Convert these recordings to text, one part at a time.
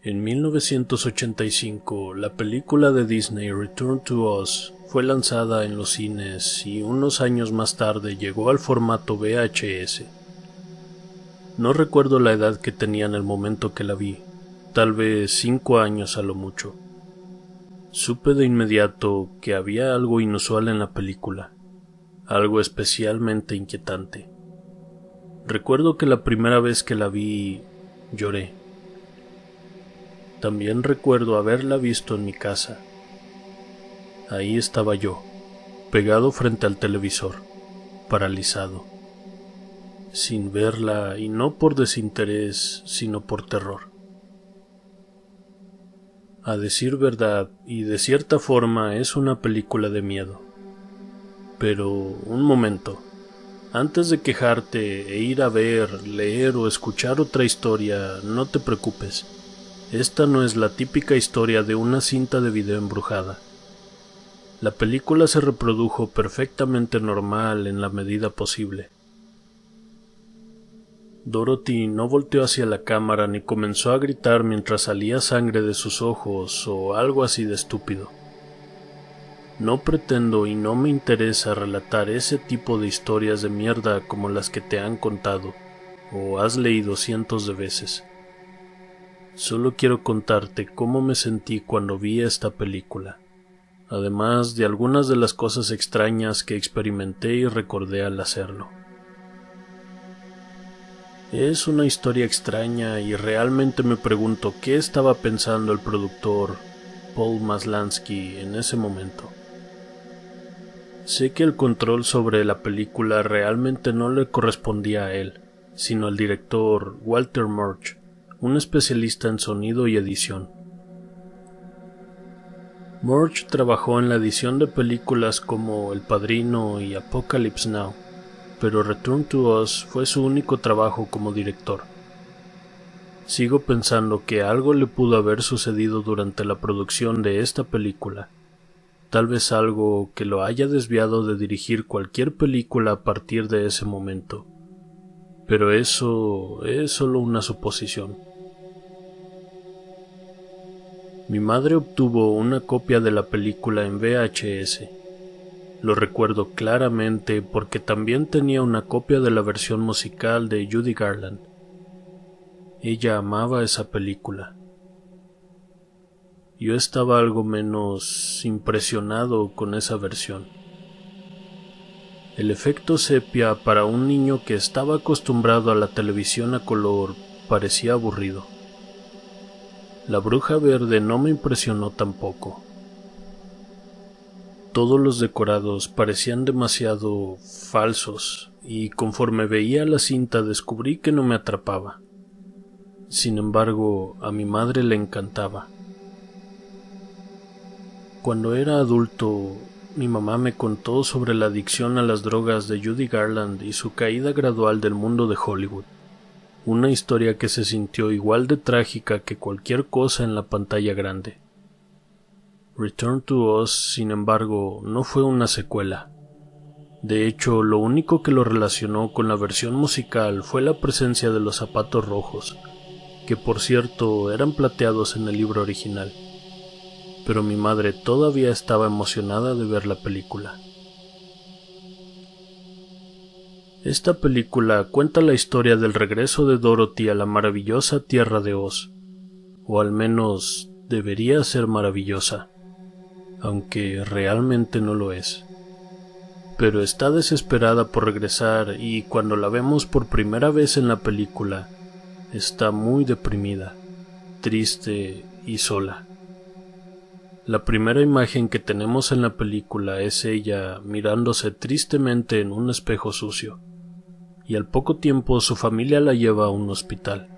En 1985, la película de Disney Return to Oz fue lanzada en los cines y unos años más tarde llegó al formato VHS. No recuerdo la edad que tenía en el momento que la vi, tal vez 5 años a lo mucho. Supe de inmediato que había algo inusual en la película, algo especialmente inquietante. Recuerdo que la primera vez que la vi, lloré. También recuerdo haberla visto en mi casa. Ahí estaba yo, pegado frente al televisor, paralizado, sin verla, y no por desinterés, sino por terror. A decir verdad, y de cierta forma, es una película de miedo. Pero, un momento, antes de quejarte e ir a ver, leer o escuchar otra historia, no te preocupes. Esta no es la típica historia de una cinta de video embrujada. La película se reprodujo perfectamente normal en la medida posible. Dorothy no volteó hacia la cámara ni comenzó a gritar mientras salía sangre de sus ojos o algo así de estúpido. No pretendo y no me interesa relatar ese tipo de historias de mierda como las que te han contado o has leído cientos de veces. Solo quiero contarte cómo me sentí cuando vi esta película, además de algunas de las cosas extrañas que experimenté y recordé al hacerlo. Es una historia extraña y realmente me pregunto qué estaba pensando el productor Paul Maslansky en ese momento. Sé que el control sobre la película realmente no le correspondía a él, sino al director Walter Murch, un especialista en sonido y edición. Murch trabajó en la edición de películas como El Padrino y Apocalypse Now, pero Return to Oz fue su único trabajo como director. Sigo pensando que algo le pudo haber sucedido durante la producción de esta película, tal vez algo que lo haya desviado de dirigir cualquier película a partir de ese momento, pero eso es solo una suposición. Mi madre obtuvo una copia de la película en VHS. Lo recuerdo claramente porque también tenía una copia de la versión musical de Judy Garland. Ella amaba esa película. Yo estaba algo menos impresionado con esa versión. El efecto sepia para un niño que estaba acostumbrado a la televisión a color parecía aburrido. La bruja verde no me impresionó tampoco. Todos los decorados parecían demasiado falsos y conforme veía la cinta descubrí que no me atrapaba. Sin embargo, a mi madre le encantaba. Cuando era adulto, mi mamá me contó sobre la adicción a las drogas de Judy Garland y su caída gradual del mundo de Hollywood. Una historia que se sintió igual de trágica que cualquier cosa en la pantalla grande. Return to Oz, sin embargo, no fue una secuela. De hecho, lo único que lo relacionó con la versión musical fue la presencia de los zapatos rojos, que por cierto eran plateados en el libro original. Pero mi madre todavía estaba emocionada de ver la película. Esta película cuenta la historia del regreso de Dorothy a la maravillosa tierra de Oz, o al menos debería ser maravillosa, aunque realmente no lo es. Pero está desesperada por regresar y cuando la vemos por primera vez en la película, está muy deprimida, triste y sola. La primera imagen que tenemos en la película es ella mirándose tristemente en un espejo sucio, y al poco tiempo su familia la lleva a un hospital.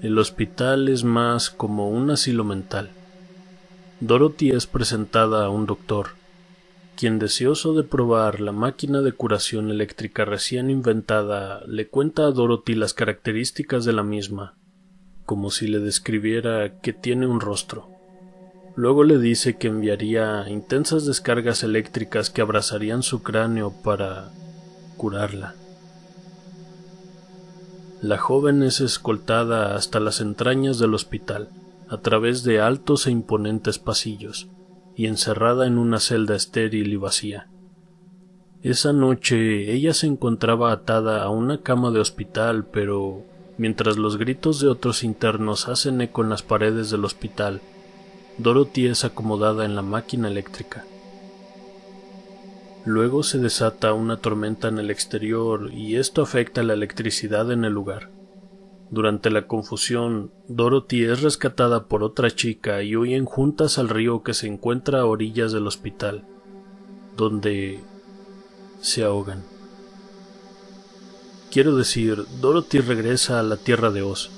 El hospital es más como un asilo mental. Dorothy es presentada a un doctor, quien deseoso de probar la máquina de curación eléctrica recién inventada, le cuenta a Dorothy las características de la misma, como si le describiera que tiene un rostro. Luego le dice que enviaría intensas descargas eléctricas que abrazarían su cráneo para curarla. La joven es escoltada hasta las entrañas del hospital, a través de altos e imponentes pasillos, y encerrada en una celda estéril y vacía. Esa noche ella se encontraba atada a una cama de hospital, pero mientras los gritos de otros internos hacen eco en las paredes del hospital, Dorothy es acomodada en la máquina eléctrica. Luego se desata una tormenta en el exterior y esto afecta la electricidad en el lugar. Durante la confusión, Dorothy es rescatada por otra chica y huyen juntas al río que se encuentra a orillas del hospital, donde se ahogan. Quiero decir, Dorothy regresa a la Tierra de Oz.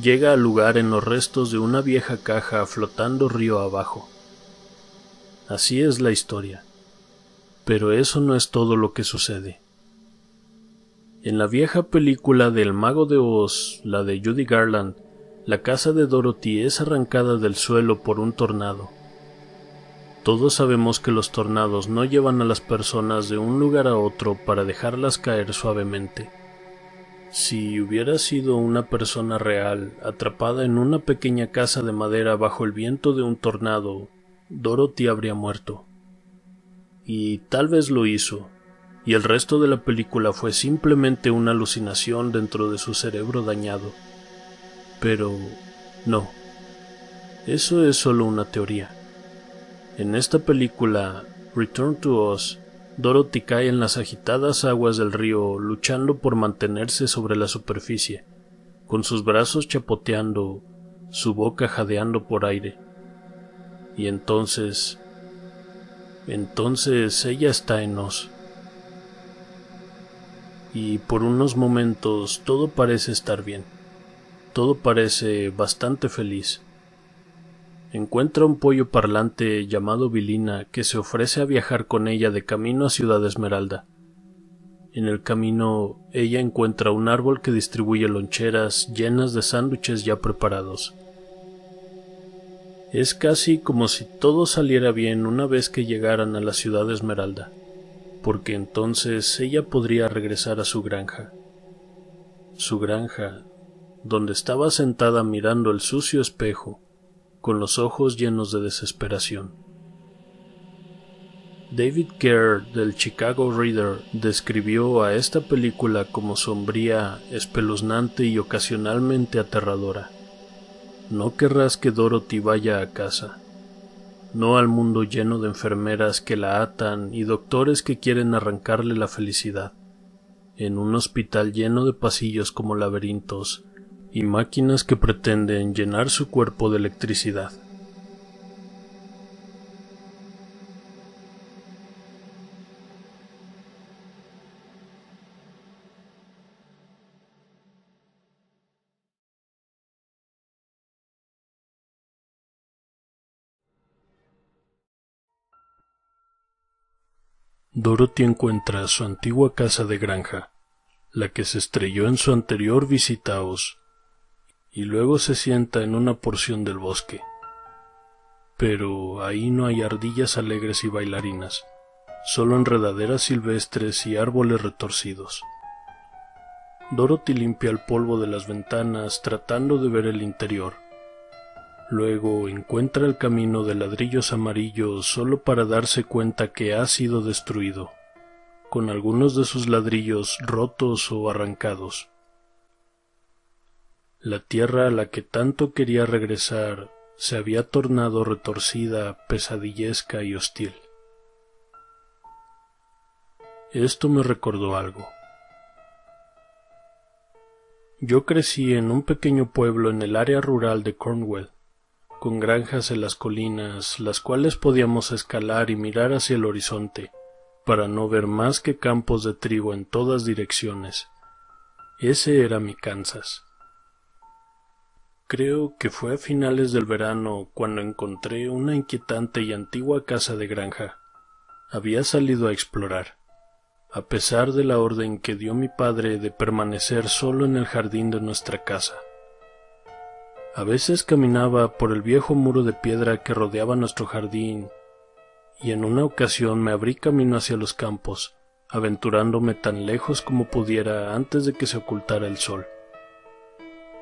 Llega al lugar en los restos de una vieja caja flotando río abajo. Así es la historia. Pero eso no es todo lo que sucede. En la vieja película del Mago de Oz, la de Judy Garland, la casa de Dorothy es arrancada del suelo por un tornado. Todos sabemos que los tornados no llevan a las personas de un lugar a otro para dejarlas caer suavemente. Si hubiera sido una persona real atrapada en una pequeña casa de madera bajo el viento de un tornado, Dorothy habría muerto. Y tal vez lo hizo, y el resto de la película fue simplemente una alucinación dentro de su cerebro dañado. Pero no, eso es solo una teoría. En esta película, Return to Oz, Dorothy cae en las agitadas aguas del río luchando por mantenerse sobre la superficie, con sus brazos chapoteando, su boca jadeando por aire. Y entonces ella está en Oz. Y por unos momentos todo parece estar bien. Todo parece bastante feliz. Encuentra un pollo parlante llamado Vilina que se ofrece a viajar con ella de camino a Ciudad Esmeralda. En el camino, ella encuentra un árbol que distribuye loncheras llenas de sándwiches ya preparados. Es casi como si todo saliera bien una vez que llegaran a la Ciudad Esmeralda, porque entonces ella podría regresar a su granja. Su granja, donde estaba sentada mirando el sucio espejo, con los ojos llenos de desesperación. David Kerr del Chicago Reader describió a esta película como sombría, espeluznante y ocasionalmente aterradora. No querrás que Dorothy vaya a casa, no al mundo lleno de enfermeras que la atan y doctores que quieren arrancarle la felicidad, en un hospital lleno de pasillos como laberintos y máquinas que pretenden llenar su cuerpo de electricidad. Dorothy encuentra su antigua casa de granja, la que se estrelló en su anterior visita a Oz, y luego se sienta en una porción del bosque. Pero ahí no hay ardillas alegres y bailarinas, solo enredaderas silvestres y árboles retorcidos. Dorothy limpia el polvo de las ventanas tratando de ver el interior. Luego encuentra el camino de ladrillos amarillos solo para darse cuenta que ha sido destruido, con algunos de sus ladrillos rotos o arrancados. La tierra a la que tanto quería regresar se había tornado retorcida, pesadillesca y hostil. Esto me recordó algo. Yo crecí en un pequeño pueblo en el área rural de Cornwall, con granjas en las colinas, las cuales podíamos escalar y mirar hacia el horizonte, para no ver más que campos de trigo en todas direcciones. Ese era mi Kansas. Creo que fue a finales del verano cuando encontré una inquietante y antigua casa de granja. Había salido a explorar, a pesar de la orden que dio mi padre de permanecer solo en el jardín de nuestra casa. A veces caminaba por el viejo muro de piedra que rodeaba nuestro jardín, y en una ocasión me abrí camino hacia los campos, aventurándome tan lejos como pudiera antes de que se ocultara el sol.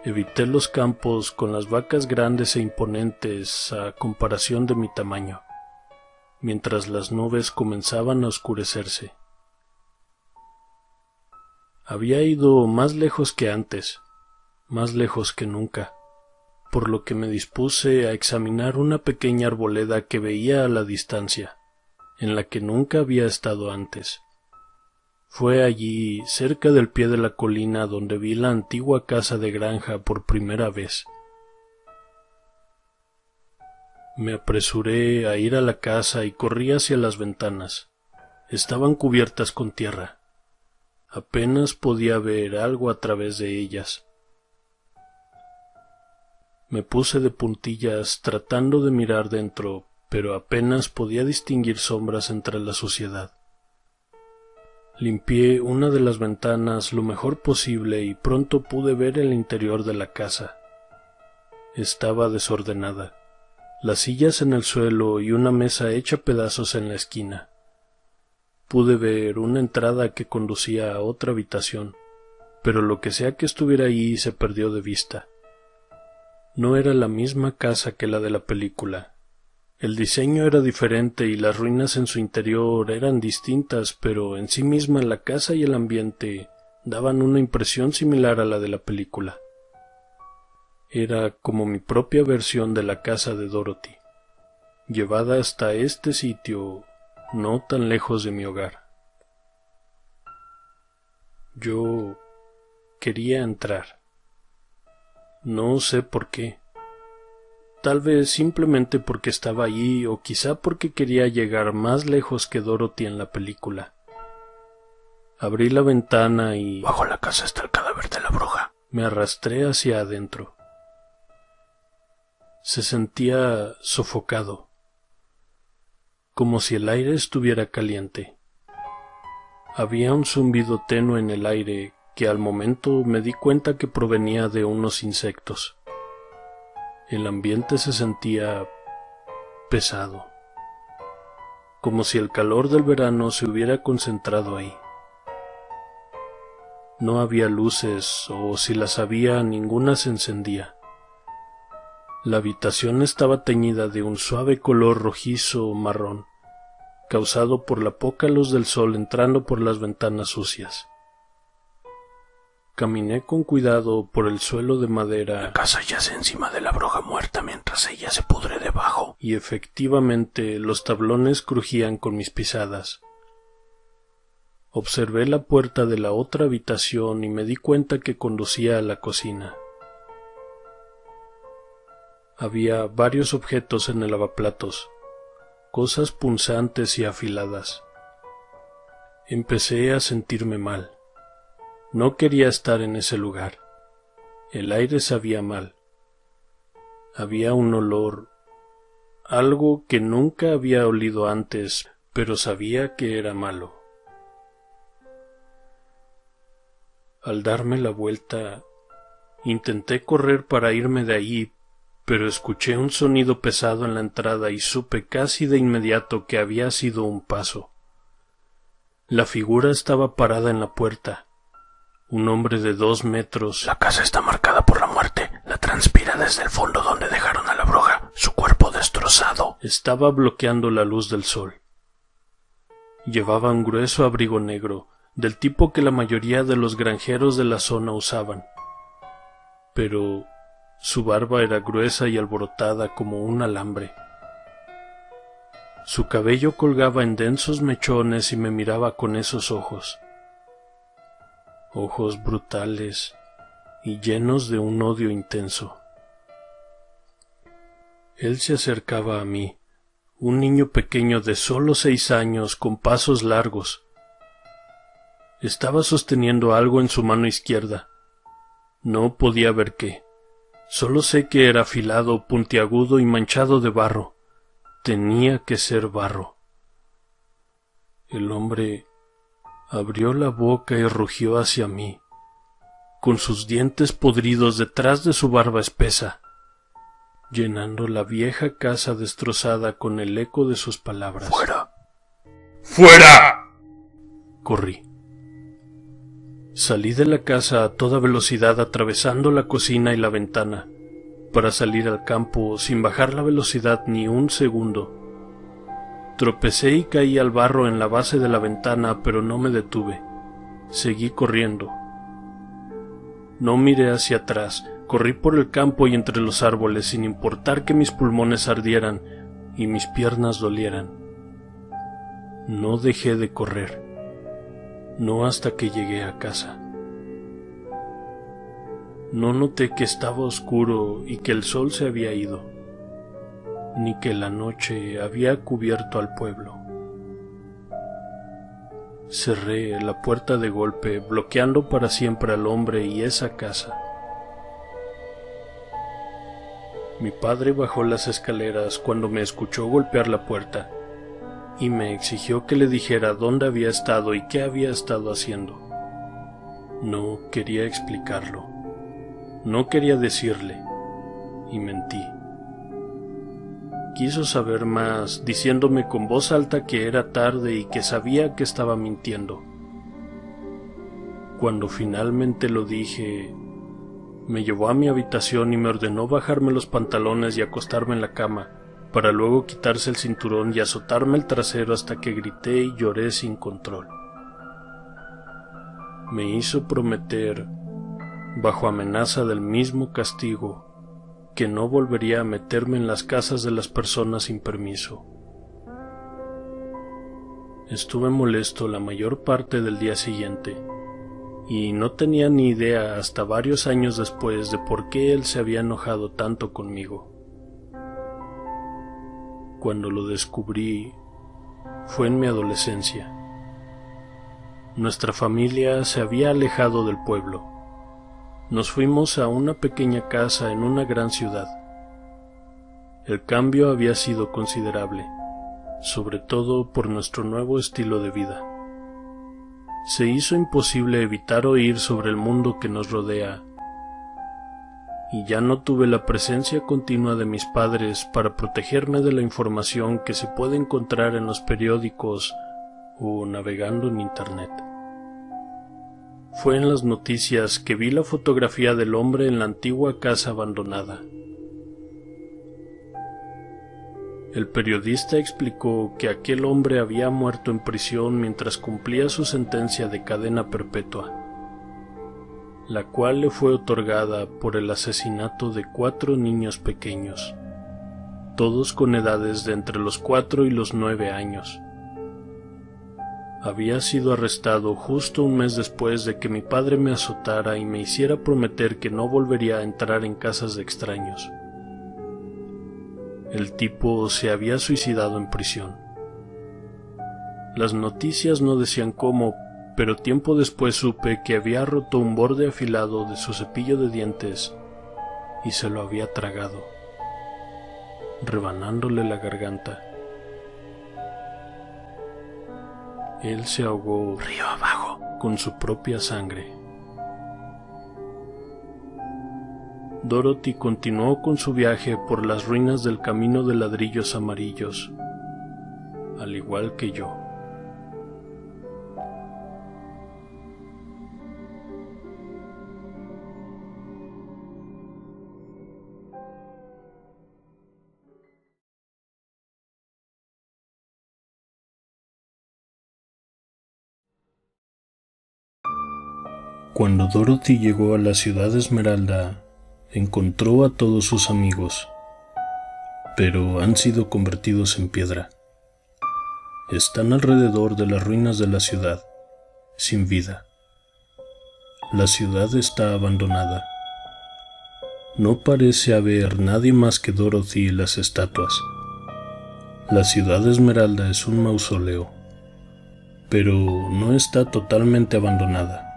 Evité los campos con las vacas grandes e imponentes a comparación de mi tamaño, mientras las nubes comenzaban a oscurecerse. Había ido más lejos que antes, más lejos que nunca, por lo que me dispuse a examinar una pequeña arboleda que veía a la distancia, en la que nunca había estado antes. Fue allí, cerca del pie de la colina, donde vi la antigua casa de granja por primera vez. Me apresuré a ir a la casa y corrí hacia las ventanas. Estaban cubiertas con tierra. Apenas podía ver algo a través de ellas. Me puse de puntillas tratando de mirar dentro, pero apenas podía distinguir sombras entre la suciedad. Limpié una de las ventanas lo mejor posible y pronto pude ver el interior de la casa. Estaba desordenada, las sillas en el suelo y una mesa hecha pedazos en la esquina. Pude ver una entrada que conducía a otra habitación, pero lo que sea que estuviera allí se perdió de vista. No era la misma casa que la de la película. El diseño era diferente y las ruinas en su interior eran distintas, pero en sí misma la casa y el ambiente daban una impresión similar a la de la película. Era como mi propia versión de la casa de Dorothy, llevada hasta este sitio no tan lejos de mi hogar. Yo quería entrar. No sé por qué. Tal vez simplemente porque estaba allí o quizá porque quería llegar más lejos que Dorothy en la película. Abrí la ventana y... Bajo la casa está el cadáver de la bruja. Me arrastré hacia adentro. Se sentía sofocado, como si el aire estuviera caliente. Había un zumbido tenue en el aire que al momento me di cuenta que provenía de unos insectos. El ambiente se sentía pesado, como si el calor del verano se hubiera concentrado ahí. No había luces, o si las había, ninguna se encendía. La habitación estaba teñida de un suave color rojizo o marrón, causado por la poca luz del sol entrando por las ventanas sucias. Caminé con cuidado por el suelo de madera. La casa yace encima de la bruja muerta mientras ella se pudre debajo. Y efectivamente los tablones crujían con mis pisadas. Observé la puerta de la otra habitación y me di cuenta que conducía a la cocina. Había varios objetos en el lavaplatos, cosas punzantes y afiladas. Empecé a sentirme mal. No quería estar en ese lugar. El aire sabía mal. Había un olor, algo que nunca había olido antes, pero sabía que era malo. Al darme la vuelta, intenté correr para irme de allí, pero escuché un sonido pesado en la entrada y supe casi de inmediato que había sido un paso. La figura estaba parada en la puerta. Un hombre de 2 metros. La casa está marcada por la muerte. La transpira desde el fondo donde dejaron a la bruja. Su cuerpo destrozado. Estaba bloqueando la luz del sol. Llevaba un grueso abrigo negro, del tipo que la mayoría de los granjeros de la zona usaban. Pero su barba era gruesa y alborotada como un alambre. Su cabello colgaba en densos mechones y me miraba con esos ojos. Ojos brutales y llenos de un odio intenso. Él se acercaba a mí, un niño pequeño de solo 6 años con pasos largos. Estaba sosteniendo algo en su mano izquierda. No podía ver qué. Solo sé que era afilado, puntiagudo y manchado de barro. Tenía que ser barro. El hombre abrió la boca y rugió hacia mí, con sus dientes podridos detrás de su barba espesa, llenando la vieja casa destrozada con el eco de sus palabras. ¡Fuera! ¡Fuera! Corrí. Salí de la casa a toda velocidad atravesando la cocina y la ventana, para salir al campo sin bajar la velocidad ni un segundo. Tropecé y caí al barro en la base de la ventana, pero no me detuve. Seguí corriendo. No miré hacia atrás, corrí por el campo y entre los árboles sin importar que mis pulmones ardieran y mis piernas dolieran. No dejé de correr, no hasta que llegué a casa. No noté que estaba oscuro y que el sol se había ido, ni que la noche había cubierto al pueblo. Cerré la puerta de golpe, bloqueando para siempre al hombre y esa casa. Mi padre bajó las escaleras cuando me escuchó golpear la puerta y me exigió que le dijera dónde había estado y qué había estado haciendo. No quería explicarlo. No quería decirle, y mentí. Quiso saber más, diciéndome con voz alta que era tarde y que sabía que estaba mintiendo. Cuando finalmente lo dije, me llevó a mi habitación y me ordenó bajarme los pantalones y acostarme en la cama, para luego quitarse el cinturón y azotarme el trasero hasta que grité y lloré sin control. Me hizo prometer, bajo amenaza del mismo castigo, que no volvería a meterme en las casas de las personas sin permiso. Estuve molesto la mayor parte del día siguiente, y no tenía ni idea hasta varios años después de por qué él se había enojado tanto conmigo. Cuando lo descubrí, fue en mi adolescencia. Nuestra familia se había alejado del pueblo. Nos fuimos a una pequeña casa en una gran ciudad. El cambio había sido considerable, sobre todo por nuestro nuevo estilo de vida. Se hizo imposible evitar oír sobre el mundo que nos rodea, y ya no tuve la presencia continua de mis padres para protegerme de la información que se puede encontrar en los periódicos o navegando en Internet. Fue en las noticias que vi la fotografía del hombre en la antigua casa abandonada. El periodista explicó que aquel hombre había muerto en prisión mientras cumplía su sentencia de cadena perpetua, la cual le fue otorgada por el asesinato de 4 niños pequeños, todos con edades de entre los 4 y los 9 años. Había sido arrestado justo un mes después de que mi padre me azotara y me hiciera prometer que no volvería a entrar en casas de extraños. El tipo se había suicidado en prisión. Las noticias no decían cómo, pero tiempo después supe que había roto un borde afilado de su cepillo de dientes y se lo había tragado, rebanándole la garganta. Él se ahogó río abajo con su propia sangre. Dorothy continuó con su viaje por las ruinas del camino de ladrillos amarillos, al igual que yo. Cuando Dorothy llegó a la ciudad Esmeralda, encontró a todos sus amigos, pero han sido convertidos en piedra. Están alrededor de las ruinas de la ciudad, sin vida. La ciudad está abandonada. No parece haber nadie más que Dorothy y las estatuas. La ciudad Esmeralda es un mausoleo, pero no está totalmente abandonada.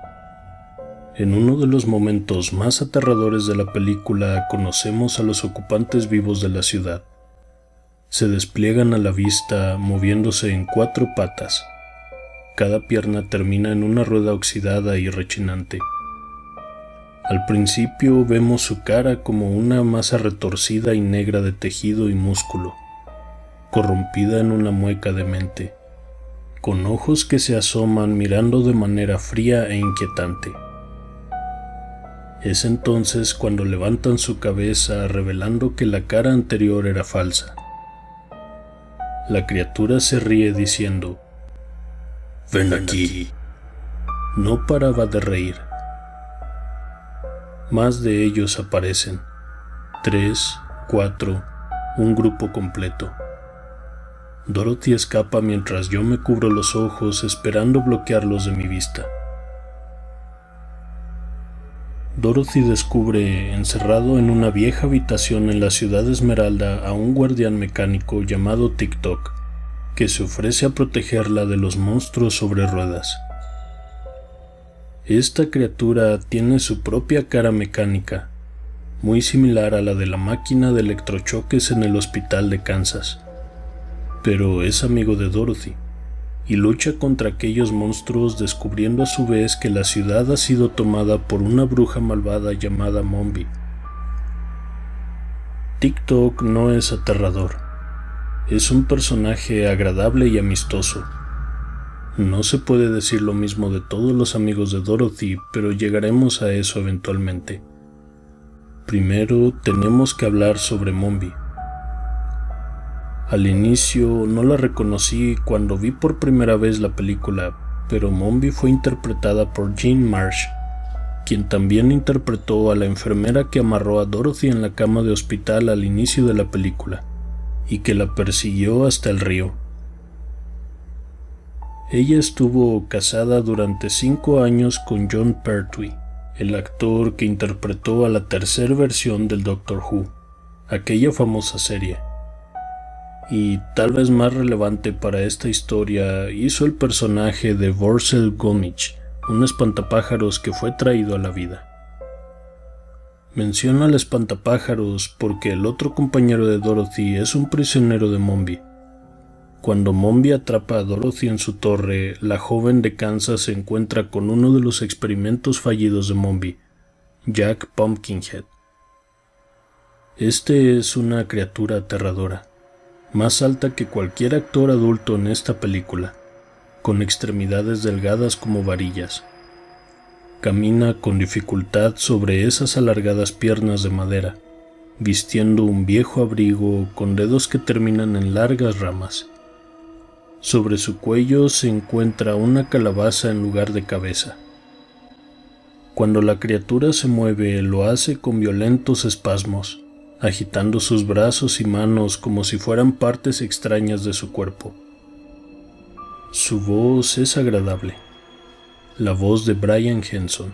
En uno de los momentos más aterradores de la película conocemos a los ocupantes vivos de la ciudad. Se despliegan a la vista moviéndose en 4 patas. Cada pierna termina en una rueda oxidada y rechinante. Al principio vemos su cara como una masa retorcida y negra de tejido y músculo, corrompida en una mueca demente. con ojos que se asoman mirando de manera fría e inquietante. Es entonces cuando levantan su cabeza revelando que la cara anterior era falsa. La criatura se ríe diciendo: «Ven aquí». No paraba de reír. Más de ellos aparecen. 3, 4, un grupo completo. Dorothy escapa mientras yo me cubro los ojos esperando bloquearlos de mi vista. Dorothy descubre encerrado en una vieja habitación en la ciudad Esmeralda a un guardián mecánico llamado TikTok, que se ofrece a protegerla de los monstruos sobre ruedas. Esta criatura tiene su propia cara mecánica, muy similar a la de la máquina de electrochoques en el hospital de Kansas, pero es amigo de Dorothy y lucha contra aquellos monstruos, descubriendo a su vez que la ciudad ha sido tomada por una bruja malvada llamada Mombi. TikTok no es aterrador, es un personaje agradable y amistoso. No se puede decir lo mismo de todos los amigos de Dorothy, pero llegaremos a eso eventualmente. Primero tenemos que hablar sobre Mombi. Al inicio no la reconocí cuando vi por primera vez la película, pero Mombi fue interpretada por Jean Marsh, quien también interpretó a la enfermera que amarró a Dorothy en la cama de hospital al inicio de la película, y que la persiguió hasta el río. Ella estuvo casada durante 5 años con Jon Pertwee, el actor que interpretó a la tercera versión del Doctor Who, aquella famosa serie. Y tal vez más relevante para esta historia, hizo el personaje de Vorcel Gummidge, un espantapájaros que fue traído a la vida. Menciono al espantapájaros porque el otro compañero de Dorothy es un prisionero de Mombi. Cuando Mombi atrapa a Dorothy en su torre, la joven de Kansas se encuentra con uno de los experimentos fallidos de Mombi, Jack Pumpkinhead. Este es una criatura aterradora, más alta que cualquier actor adulto en esta película, con extremidades delgadas como varillas. Camina con dificultad sobre esas alargadas piernas de madera, vistiendo un viejo abrigo con dedos que terminan en largas ramas. Sobre su cuello se encuentra una calabaza en lugar de cabeza. Cuando la criatura se mueve, lo hace con violentos espasmos, agitando sus brazos y manos como si fueran partes extrañas de su cuerpo. Su voz es agradable, la voz de Brian Henson.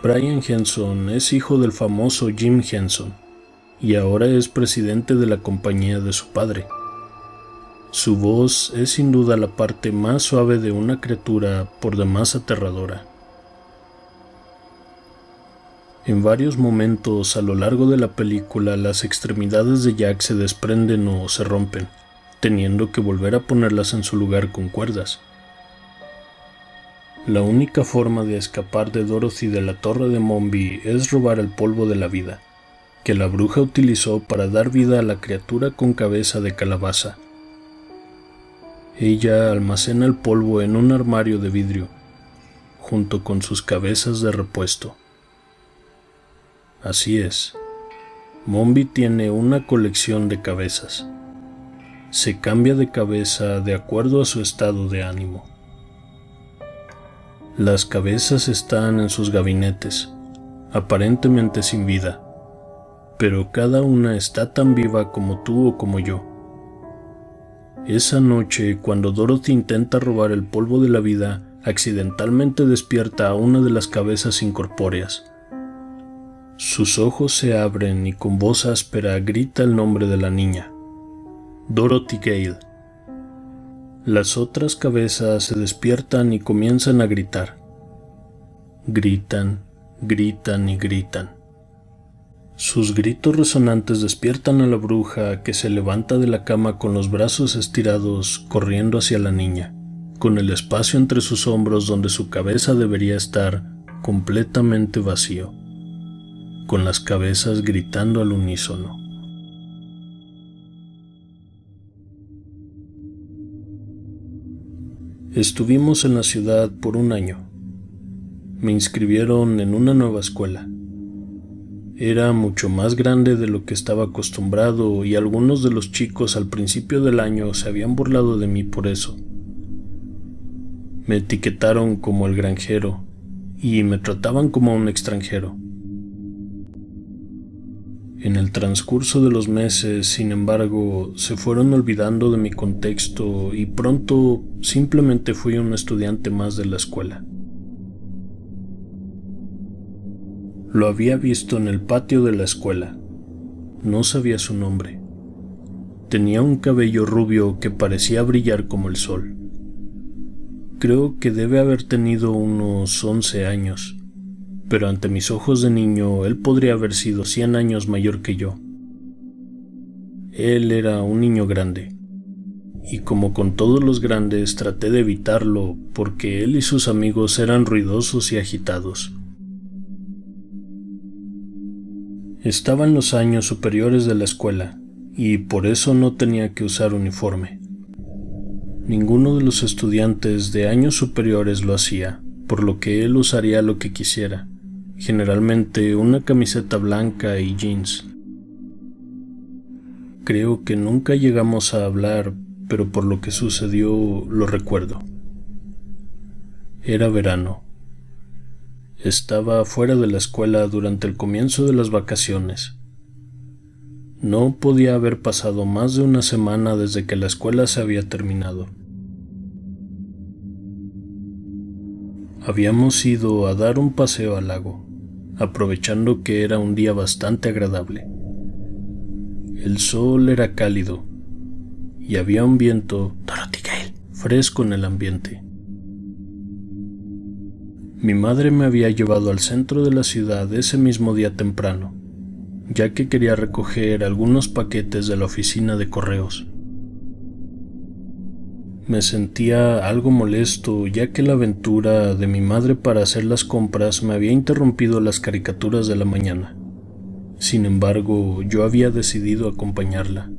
Brian Henson es hijo del famoso Jim Henson, y ahora es presidente de la compañía de su padre. Su voz es sin duda la parte más suave de una criatura por demás aterradora. En varios momentos a lo largo de la película, las extremidades de Jack se desprenden o se rompen, teniendo que volver a ponerlas en su lugar con cuerdas. La única forma de escapar de Dorothy de la torre de Mombi es robar el polvo de la vida, que la bruja utilizó para dar vida a la criatura con cabeza de calabaza. Ella almacena el polvo en un armario de vidrio, junto con sus cabezas de repuesto. Así es, Mombi tiene una colección de cabezas. Se cambia de cabeza de acuerdo a su estado de ánimo. Las cabezas están en sus gabinetes, aparentemente sin vida, pero cada una está tan viva como tú o como yo. Esa noche, cuando Dorothy intenta robar el polvo de la vida, accidentalmente despierta a una de las cabezas incorpóreas. Sus ojos se abren y con voz áspera grita el nombre de la niña, Dorothy Gale. Las otras cabezas se despiertan y comienzan a gritar. Gritan, gritan y gritan. Sus gritos resonantes despiertan a la bruja, que se levanta de la cama con los brazos estirados, corriendo hacia la niña, con el espacio entre sus hombros donde su cabeza debería estar completamente vacío, con las cabezas gritando al unísono. Estuvimos en la ciudad por un año. Me inscribieron en una nueva escuela. Era mucho más grande de lo que estaba acostumbrado y algunos de los chicos al principio del año se habían burlado de mí por eso. Me etiquetaron como el granjero y me trataban como un extranjero. En el transcurso de los meses, sin embargo, se fueron olvidando de mi contexto y pronto simplemente fui un estudiante más de la escuela. Lo había visto en el patio de la escuela. No sabía su nombre. Tenía un cabello rubio que parecía brillar como el sol. Creo que debe haber tenido unos 11 años. Pero ante mis ojos de niño, él podría haber sido 100 años mayor que yo. Él era un niño grande, y como con todos los grandes traté de evitarlo porque él y sus amigos eran ruidosos y agitados. Estaba en los años superiores de la escuela, y por eso no tenía que usar uniforme. Ninguno de los estudiantes de años superiores lo hacía, por lo que él usaría lo que quisiera. Generalmente una camiseta blanca y jeans. Creo que nunca llegamos a hablar, pero por lo que sucedió lo recuerdo. Era verano. Estaba fuera de la escuela durante el comienzo de las vacaciones. No podía haber pasado más de una semana desde que la escuela se había terminado. Habíamos ido a dar un paseo al lago, aprovechando que era un día bastante agradable. El sol era cálido y había un viento fresco en el ambiente. Mi madre me había llevado al centro de la ciudad ese mismo día temprano, ya que quería recoger algunos paquetes de la oficina de correos. Me sentía algo molesto, ya que la aventura de mi madre para hacer las compras me había interrumpido las caricaturas de la mañana. Sin embargo, yo había decidido acompañarla,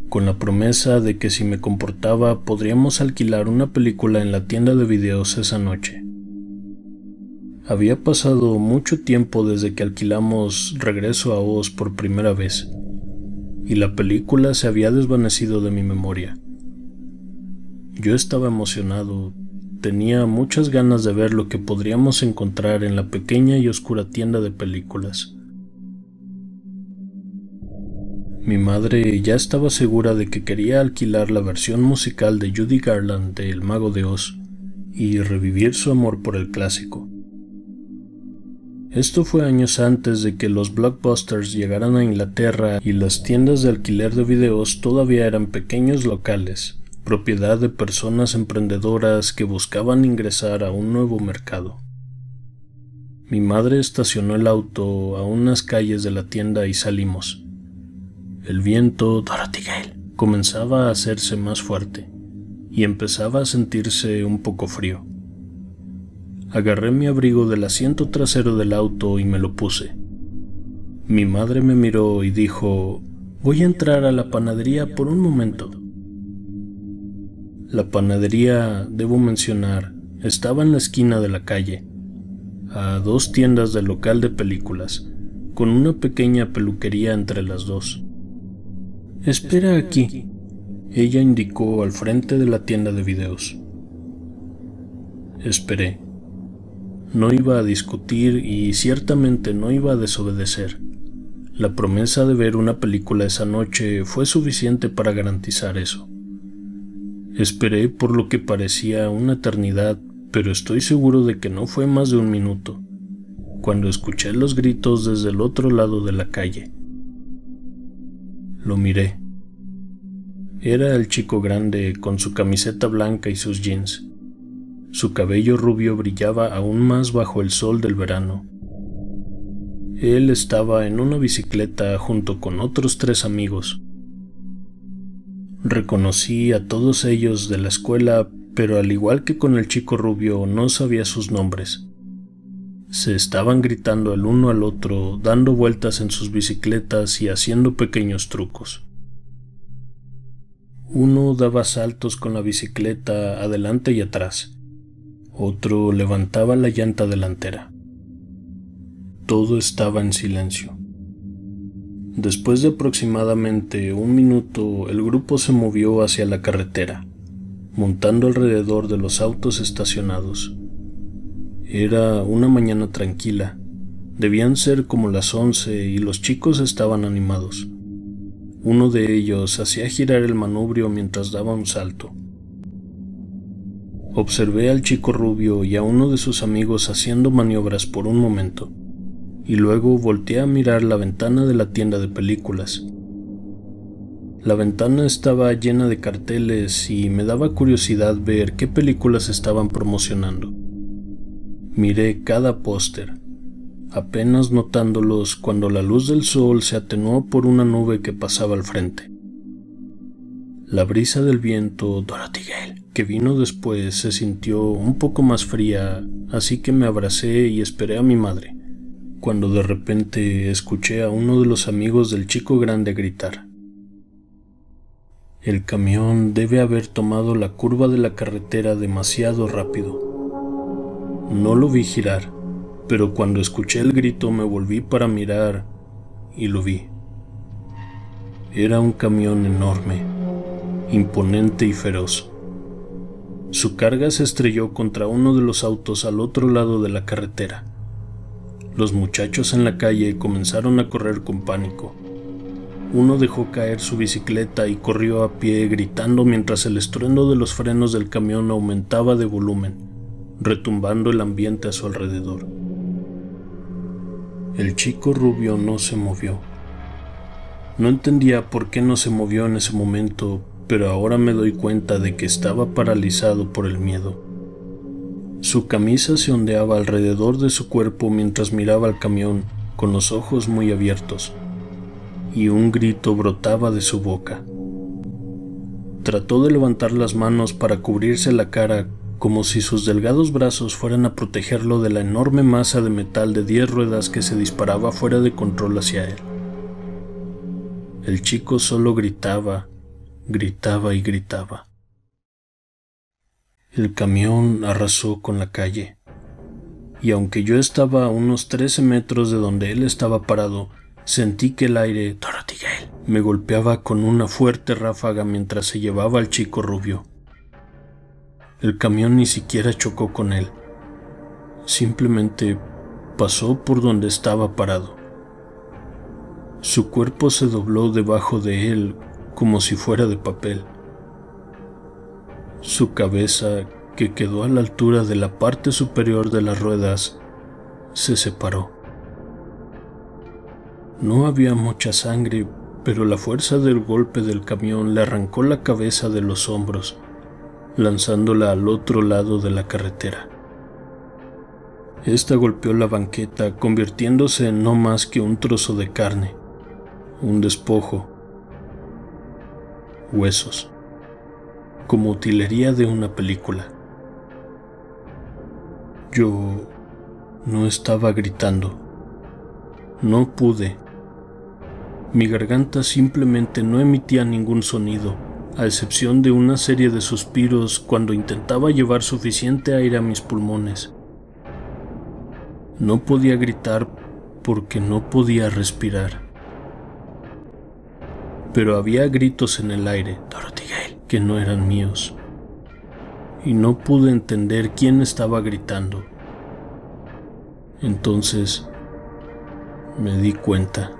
con la promesa de que si me comportaba podríamos alquilar una película en la tienda de videos esa noche. Había pasado mucho tiempo desde que alquilamos Regreso a Oz por primera vez, y la película se había desvanecido de mi memoria. Yo estaba emocionado, tenía muchas ganas de ver lo que podríamos encontrar en la pequeña y oscura tienda de películas. Mi madre ya estaba segura de que quería alquilar la versión musical de Judy Garland de El Mago de Oz y revivir su amor por el clásico. Esto fue años antes de que los blockbusters llegaran a Inglaterra y las tiendas de alquiler de videos todavía eran pequeños locales, propiedad de personas emprendedoras que buscaban ingresar a un nuevo mercado. Mi madre estacionó el auto a unas calles de la tienda y salimos. El viento comenzaba a hacerse más fuerte y empezaba a sentirse un poco frío. Agarré mi abrigo del asiento trasero del auto y me lo puse. Mi madre me miró y dijo: «Voy a entrar a la panadería por un momento». La panadería, debo mencionar, estaba en la esquina de la calle, a 2 tiendas del local de películas, con una pequeña peluquería entre las dos. «Espera aquí», ella indicó al frente de la tienda de videos. Esperé. No iba a discutir y ciertamente no iba a desobedecer. La promesa de ver una película esa noche fue suficiente para garantizar eso. Esperé por lo que parecía una eternidad, pero estoy seguro de que no fue más de un minuto, cuando escuché los gritos desde el otro lado de la calle. Lo miré. Era el chico grande con su camiseta blanca y sus jeans. Su cabello rubio brillaba aún más bajo el sol del verano. Él estaba en una bicicleta junto con otros 3 amigos. Reconocí a todos ellos de la escuela, pero al igual que con el chico rubio no sabía sus nombres. Se estaban gritando el uno al otro, dando vueltas en sus bicicletas y haciendo pequeños trucos. Uno daba saltos con la bicicleta adelante y atrás. Otro levantaba la llanta delantera. Todo estaba en silencio. Después de aproximadamente 1 minuto, el grupo se movió hacia la carretera, montando alrededor de los autos estacionados. Era una mañana tranquila. Debían ser como las 11 y los chicos estaban animados. Uno de ellos hacía girar el manubrio mientras daba un salto. Observé al chico rubio y a uno de sus amigos haciendo maniobras por un momento, y luego volteé a mirar la ventana de la tienda de películas. La ventana estaba llena de carteles y me daba curiosidad ver qué películas estaban promocionando. Miré cada póster, apenas notándolos cuando la luz del sol se atenuó por una nube que pasaba al frente. La brisa del viento Dorothy Gale que vino después se sintió un poco más fría, así que me abracé y esperé a mi madre, cuando de repente escuché a uno de los amigos del chico grande gritar. El camión debe haber tomado la curva de la carretera demasiado rápido. No lo vi girar, pero cuando escuché el grito me volví para mirar y lo vi. Era un camión enorme, imponente y feroz. Su carga se estrelló contra uno de los autos al otro lado de la carretera. Los muchachos en la calle comenzaron a correr con pánico. Uno dejó caer su bicicleta y corrió a pie gritando mientras el estruendo de los frenos del camión aumentaba de volumen, retumbando el ambiente a su alrededor. El chico rubio no se movió. No entendía por qué no se movió en ese momento, pero ahora me doy cuenta de que estaba paralizado por el miedo. Su camisa se ondeaba alrededor de su cuerpo mientras miraba al camión con los ojos muy abiertos, y un grito brotaba de su boca. Trató de levantar las manos para cubrirse la cara como si sus delgados brazos fueran a protegerlo de la enorme masa de metal de 10 ruedas que se disparaba fuera de control hacia él. El chico solo gritaba, gritaba y gritaba. El camión arrasó con la calle, y aunque yo estaba a unos 13 metros de donde él estaba parado, sentí que el aire Dorothy Gale me golpeaba con una fuerte ráfaga mientras se llevaba al chico rubio. El camión ni siquiera chocó con él, simplemente pasó por donde estaba parado. Su cuerpo se dobló debajo de él como si fuera de papel. Su cabeza, que quedó a la altura de la parte superior de las ruedas, se separó. No había mucha sangre, pero la fuerza del golpe del camión le arrancó la cabeza de los hombros, lanzándola al otro lado de la carretera. Esta golpeó la banqueta, convirtiéndose en no más que un trozo de carne, un despojo, huesos, como utilería de una película. Yo no estaba gritando. No pude. Mi garganta simplemente no emitía ningún sonido, a excepción de una serie de suspiros cuando intentaba llevar suficiente aire a mis pulmones. No podía gritar porque no podía respirar. Pero había gritos en el aire, Dorothy Gale, que no eran míos. Y no pude entender quién estaba gritando. Entonces me di cuenta.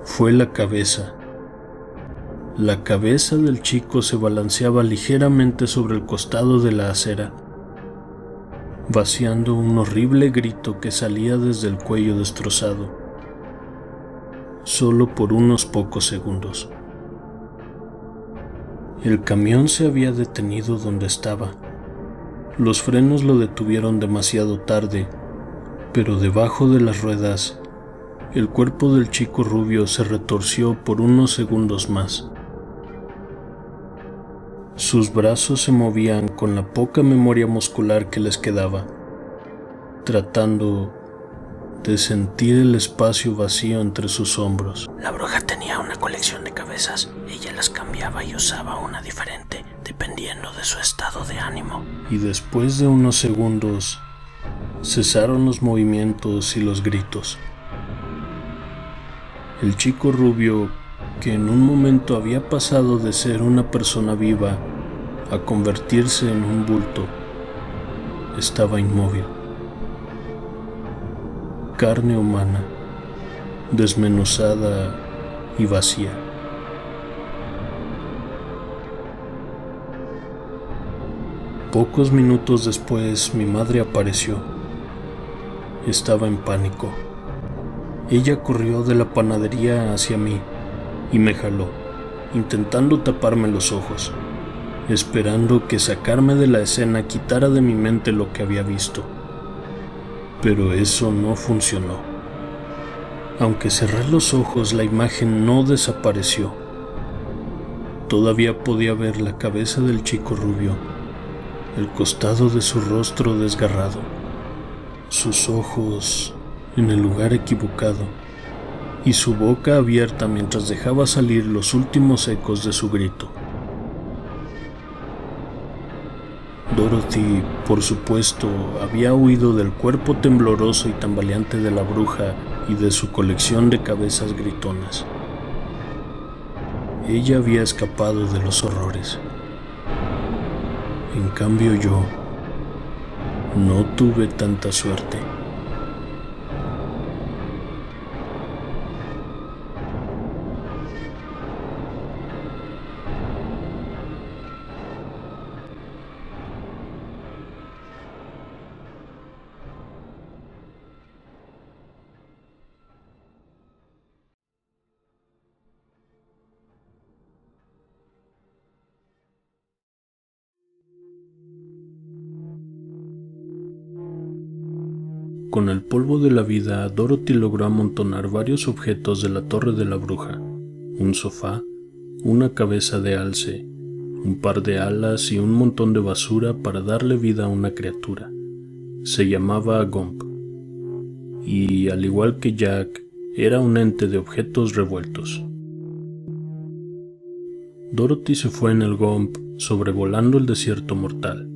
Fue la cabeza. La cabeza del chico se balanceaba ligeramente sobre el costado de la acera, vaciando un horrible grito que salía desde el cuello destrozado, solo por unos pocos segundos. El camión se había detenido donde estaba. Los frenos lo detuvieron demasiado tarde, pero debajo de las ruedas, el cuerpo del chico rubio se retorció por unos segundos más. Sus brazos se movían con la poca memoria muscular que les quedaba, tratando de sentir el espacio vacío entre sus hombros. La bruja tenía una colección de cabezas. Ella las cambiaba y usaba una diferente, dependiendo de su estado de ánimo. Y después de unos segundos, cesaron los movimientos y los gritos. El chico rubio, que en un momento había pasado de ser una persona viva a convertirse en un bulto, estaba inmóvil. Carne humana, desmenuzada y vacía. Pocos minutos después, mi madre apareció. Estaba en pánico. Ella corrió de la panadería hacia mí y me jaló, intentando taparme los ojos, esperando que sacarme de la escena quitara de mi mente lo que había visto. Pero eso no funcionó. Aunque cerré los ojos, la imagen no desapareció. Todavía podía ver la cabeza del chico rubio, el costado de su rostro desgarrado, sus ojos en el lugar equivocado y su boca abierta mientras dejaba salir los últimos ecos de su grito. Dorothy, por supuesto, había huido del cuerpo tembloroso y tambaleante de la bruja y de su colección de cabezas gritonas. Ella había escapado de los horrores. En cambio yo no tuve tanta suerte. Con el polvo de la vida, Dorothy logró amontonar varios objetos de la Torre de la Bruja: un sofá, una cabeza de alce, un par de alas y un montón de basura para darle vida a una criatura. Se llamaba Gump, y al igual que Jack, era un ente de objetos revueltos. Dorothy se fue en el Gump sobrevolando el desierto mortal.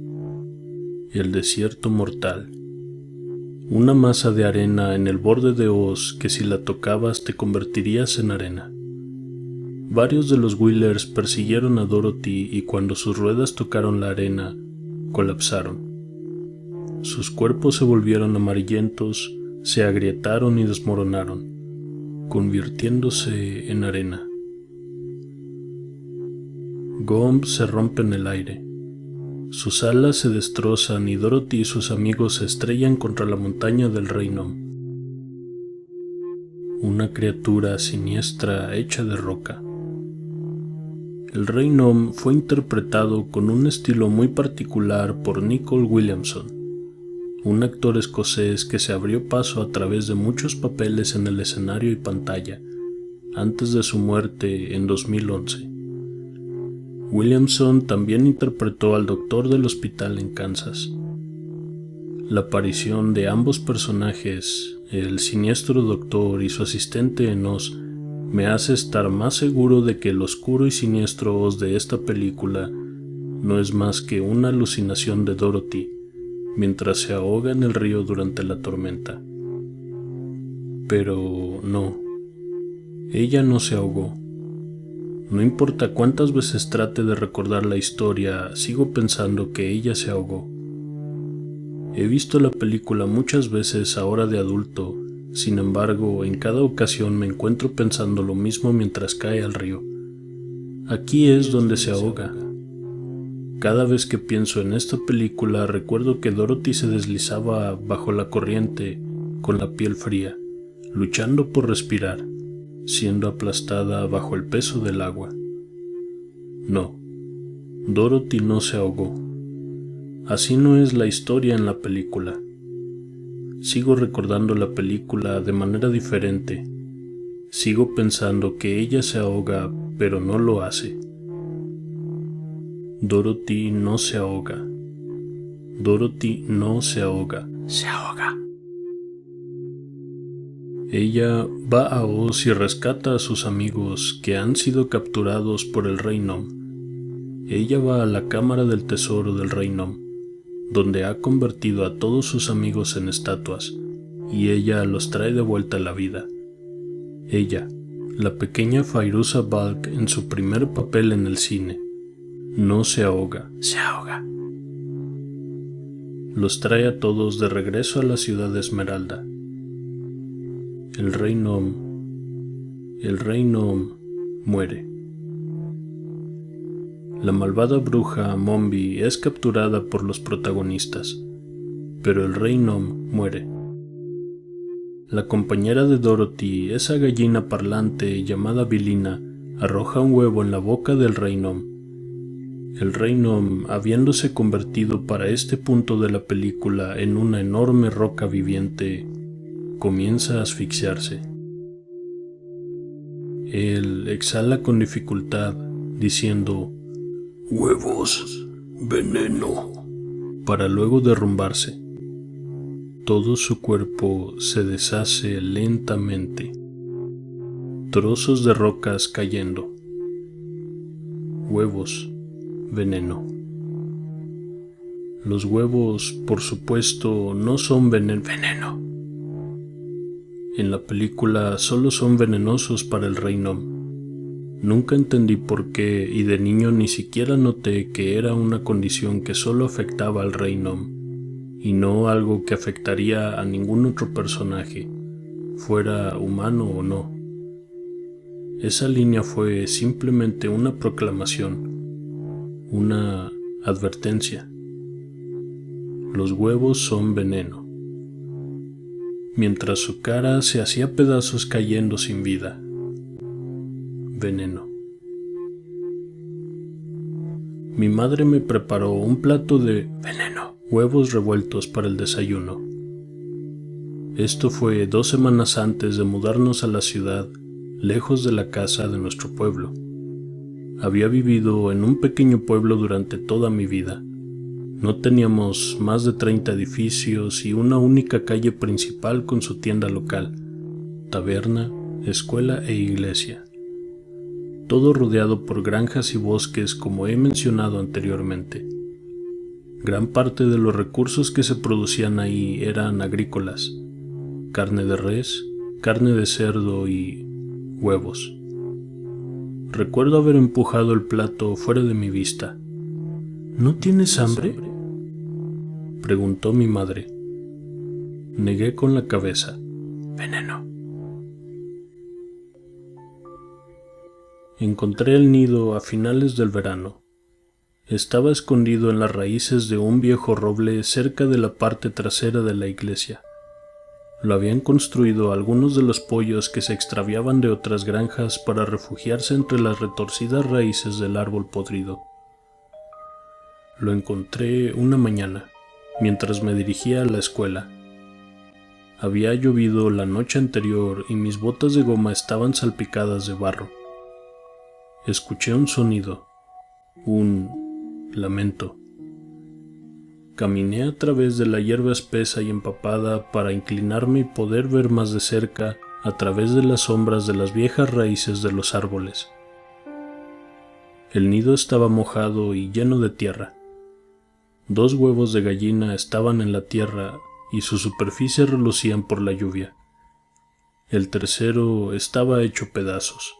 El desierto mortal. Una masa de arena en el borde de Oz que si la tocabas te convertirías en arena. Varios de los Wheelers persiguieron a Dorothy y cuando sus ruedas tocaron la arena, colapsaron. Sus cuerpos se volvieron amarillentos, se agrietaron y desmoronaron, convirtiéndose en arena. Gump se rompe en el aire. Sus alas se destrozan y Dorothy y sus amigos se estrellan contra la montaña del Rey Nom. Una criatura siniestra hecha de roca. El Rey Nom fue interpretado con un estilo muy particular por Nicol Williamson, un actor escocés que se abrió paso a través de muchos papeles en el escenario y pantalla, antes de su muerte en 2011. Williamson también interpretó al doctor del hospital en Kansas. La aparición de ambos personajes, el siniestro doctor y su asistente en Oz, me hace estar más seguro de que el oscuro y siniestro Oz de esta película no es más que una alucinación de Dorothy mientras se ahoga en el río durante la tormenta. Pero no, ella no se ahogó. No importa cuántas veces trate de recordar la historia, sigo pensando que ella se ahogó. He visto la película muchas veces ahora de adulto, sin embargo, en cada ocasión me encuentro pensando lo mismo mientras cae al río. Aquí es donde se ahoga. Cada vez que pienso en esta película, recuerdo que Dorothy se deslizaba bajo la corriente, con la piel fría, luchando por respirar, siendo aplastada bajo el peso del agua. No, Dorothy no se ahogó. Así no es la historia en la película. Sigo recordando la película de manera diferente. Sigo pensando que ella se ahoga, pero no lo hace. Dorothy no se ahoga. Dorothy no se ahoga. Se ahoga. Ella va a Oz y rescata a sus amigos que han sido capturados por el Rey Nom. Ella va a la cámara del tesoro del Rey Nom, donde ha convertido a todos sus amigos en estatuas, y ella los trae de vuelta a la vida. Ella, la pequeña Fairuza Balk en su primer papel en el cine, no se ahoga, se ahoga. Los trae a todos de regreso a la ciudad de Esmeralda. El Rey Nom muere. La malvada bruja Mombi es capturada por los protagonistas, pero el Rey Nom muere. La compañera de Dorothy, esa gallina parlante llamada Vilina, arroja un huevo en la boca del Rey Nom. El Rey Nom, habiéndose convertido para este punto de la película en una enorme roca viviente, comienza a asfixiarse. Él exhala con dificultad, diciendo «huevos, veneno», para luego derrumbarse. Todo su cuerpo se deshace lentamente, trozos de rocas cayendo. Huevos, veneno. Los huevos, por supuesto, no son veneno. En la película solo son venenosos para el Rey Nom. Nunca entendí por qué, y de niño ni siquiera noté que era una condición que solo afectaba al Rey Nom, y no algo que afectaría a ningún otro personaje, fuera humano o no. Esa línea fue simplemente una proclamación, una advertencia. Los huevos son veneno. Mientras su cara se hacía pedazos cayendo sin vida. Veneno. Mi madre me preparó un plato de veneno, huevos revueltos para el desayuno. Esto fue 2 semanas antes de mudarnos a la ciudad, lejos de la casa de nuestro pueblo. Había vivido en un pequeño pueblo durante toda mi vida. No teníamos más de 30 edificios y una única calle principal con su tienda local, taberna, escuela e iglesia. Todo rodeado por granjas y bosques como he mencionado anteriormente. Gran parte de los recursos que se producían ahí eran agrícolas: carne de res, carne de cerdo y huevos. Recuerdo haber empujado el plato fuera de mi vista. ¿No tienes hambre?, preguntó mi madre. Negué con la cabeza. Veneno. Encontré el nido a finales del verano. Estaba escondido en las raíces de un viejo roble cerca de la parte trasera de la iglesia. Lo habían construido algunos de los pollos que se extraviaban de otras granjas para refugiarse entre las retorcidas raíces del árbol podrido. Lo encontré una mañana, mientras me dirigía a la escuela. Había llovido la noche anterior y mis botas de goma estaban salpicadas de barro. Escuché un sonido, un lamento. Caminé a través de la hierba espesa y empapada para inclinarme y poder ver más de cerca a través de las sombras de las viejas raíces de los árboles. El nido estaba mojado y lleno de tierra. 2 huevos de gallina estaban en la tierra y su superficie relucían por la lluvia. El tercero estaba hecho pedazos.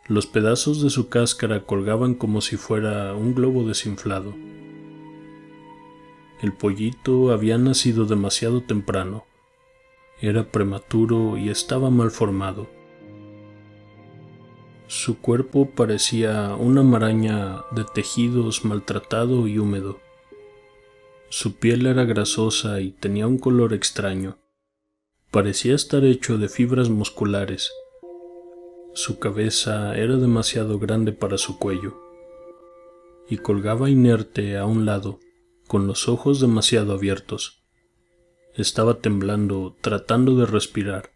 Los pedazos de su cáscara colgaban como si fuera un globo desinflado. El pollito había nacido demasiado temprano. Era prematuro y estaba mal formado. Su cuerpo parecía una maraña de tejidos maltratado y húmedo. Su piel era grasosa y tenía un color extraño. Parecía estar hecho de fibras musculares. Su cabeza era demasiado grande para su cuello, y colgaba inerte a un lado, con los ojos demasiado abiertos. Estaba temblando, tratando de respirar,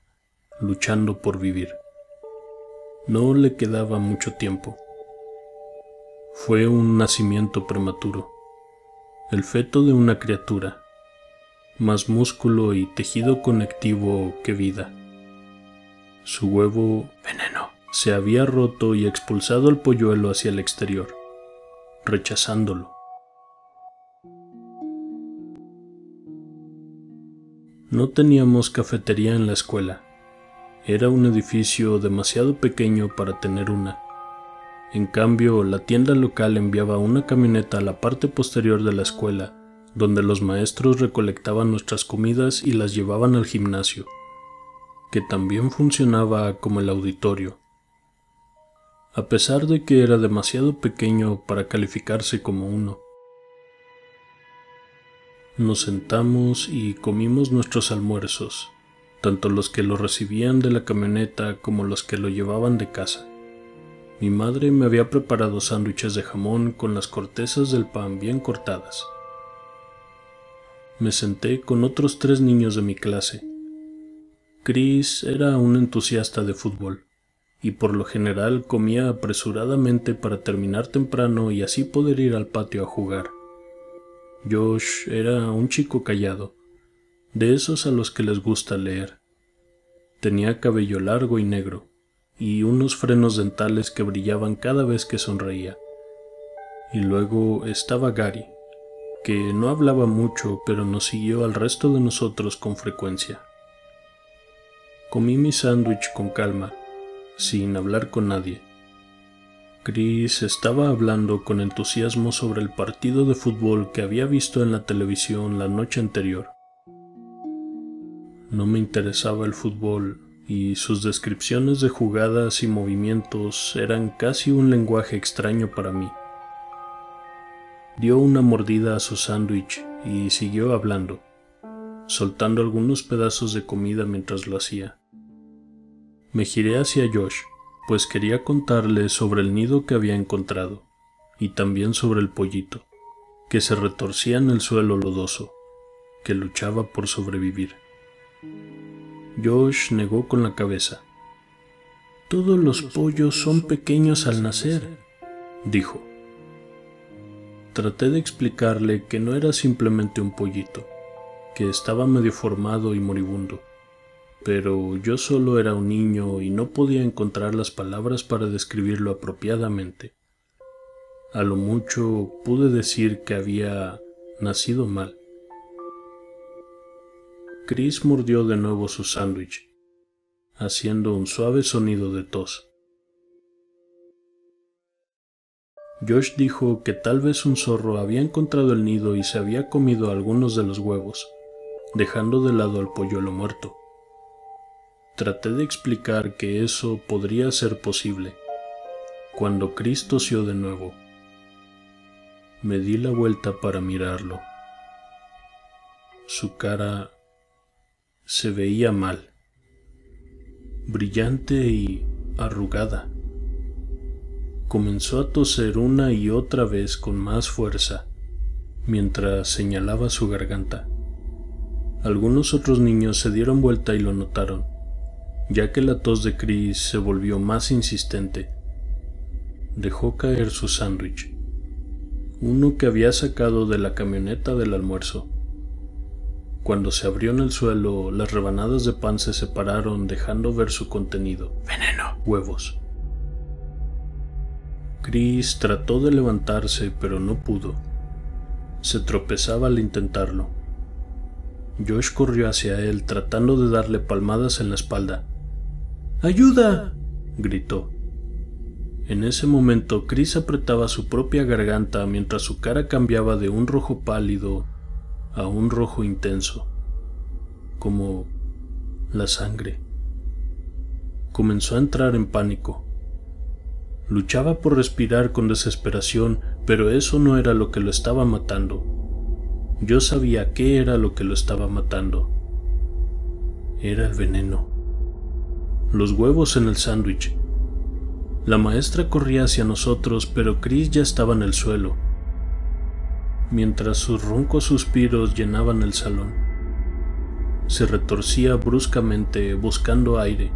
luchando por vivir. No le quedaba mucho tiempo. Fue un nacimiento prematuro. El feto de una criatura, más músculo y tejido conectivo que vida. Su huevo Veneno. se había roto y expulsado al polluelo hacia el exterior, rechazándolo. No teníamos cafetería en la escuela. Era un edificio demasiado pequeño para tener una. En cambio, la tienda local enviaba una camioneta a la parte posterior de la escuela, donde los maestros recolectaban nuestras comidas y las llevaban al gimnasio, que también funcionaba como el auditorio. A pesar de que era demasiado pequeño para calificarse como uno. Nos sentamos y comimos nuestros almuerzos, tanto los que lo recibían de la camioneta como los que lo llevaban de casa. Mi madre me había preparado sándwiches de jamón con las cortezas del pan bien cortadas. Me senté con otros 3 niños de mi clase. Chris era un entusiasta de fútbol, y por lo general comía apresuradamente para terminar temprano y así poder ir al patio a jugar. Josh era un chico callado, de esos a los que les gusta leer. Tenía cabello largo y negro, y unos frenos dentales que brillaban cada vez que sonreía. Y luego estaba Gary, que no hablaba mucho, pero nos siguió al resto de nosotros con frecuencia. Comí mi sándwich con calma, sin hablar con nadie. Chris estaba hablando con entusiasmo sobre el partido de fútbol que había visto en la televisión la noche anterior. No me interesaba el fútbol, y sus descripciones de jugadas y movimientos eran casi un lenguaje extraño para mí. Dio una mordida a su sándwich y siguió hablando, soltando algunos pedazos de comida mientras lo hacía. Me giré hacia Josh, pues quería contarle sobre el nido que había encontrado, y también sobre el pollito, que se retorcía en el suelo lodoso, que luchaba por sobrevivir. Josh negó con la cabeza. «Todos los pollos son pequeños al nacer», dijo. Traté de explicarle que no era simplemente un pollito, que estaba medio formado y moribundo, pero yo solo era un niño y no podía encontrar las palabras para describirlo apropiadamente. A lo mucho pude decir que había nacido mal. Chris mordió de nuevo su sándwich, haciendo un suave sonido de tos. Josh dijo que tal vez un zorro había encontrado el nido y se había comido algunos de los huevos, dejando de lado al polluelo muerto. Traté de explicar que eso podría ser posible, cuando Chris tosió de nuevo. Me di la vuelta para mirarlo. Su cara se veía mal, brillante y arrugada. Comenzó a toser una y otra vez con más fuerza, mientras señalaba su garganta. Algunos otros niños se dieron vuelta y lo notaron, ya que la tos de Chris se volvió más insistente. Dejó caer su sándwich, uno que había sacado de la camioneta del almuerzo. Cuando se abrió en el suelo, las rebanadas de pan se separaron, dejando ver su contenido. Veneno. Huevos. Chris trató de levantarse, pero no pudo. Se tropezaba al intentarlo. Josh corrió hacia él, tratando de darle palmadas en la espalda. ¡Ayuda!, gritó. En ese momento, Chris apretaba su propia garganta mientras su cara cambiaba de un rojo pálido a un rojo intenso, como la sangre. Comenzó a entrar en pánico. Luchaba por respirar con desesperación, pero eso no era lo que lo estaba matando. Yo sabía qué era lo que lo estaba matando. Era el veneno. Los huevos en el sándwich. La maestra corría hacia nosotros, pero Chris ya estaba en el suelo, mientras sus roncos suspiros llenaban el salón. Se retorcía bruscamente buscando aire,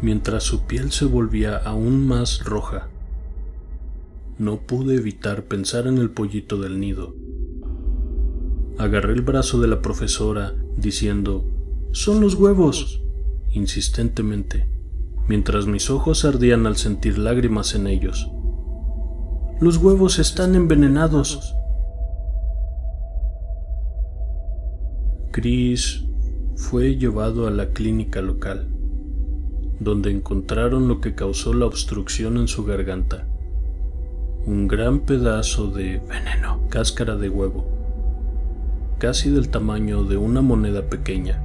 mientras su piel se volvía aún más roja. No pude evitar pensar en el pollito del nido. Agarré el brazo de la profesora, diciendo: «¡Son los huevos!», insistentemente. mientras mis ojos ardían al sentir lágrimas en ellos. «Los huevos están envenenados». Chris fue llevado a la clínica local, donde encontraron lo que causó la obstrucción en su garganta. Un gran pedazo de veneno, cáscara de huevo, casi del tamaño de una moneda pequeña,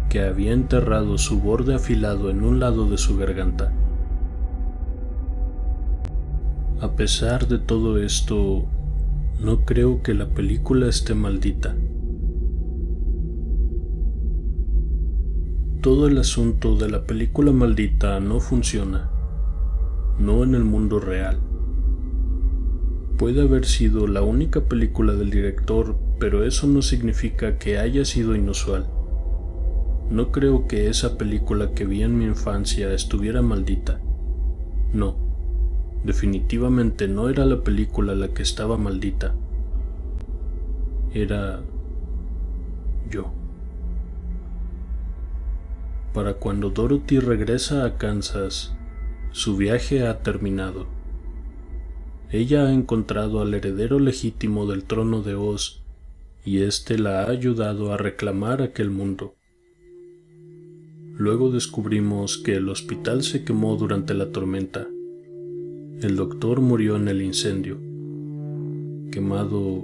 que había enterrado su borde afilado en un lado de su garganta. A pesar de todo esto, no creo que la película esté maldita. Todo el asunto de la película maldita no funciona, no en el mundo real. Puede haber sido la única película del director, pero eso no significa que haya sido inusual. No creo que esa película que vi en mi infancia estuviera maldita. No, definitivamente no era la película la que estaba maldita. Era yo. Para cuando Dorothy regresa a Kansas, su viaje ha terminado. Ella ha encontrado al heredero legítimo del trono de Oz, y éste la ha ayudado a reclamar aquel mundo. Luego descubrimos que el hospital se quemó durante la tormenta. El doctor murió en el incendio, quemado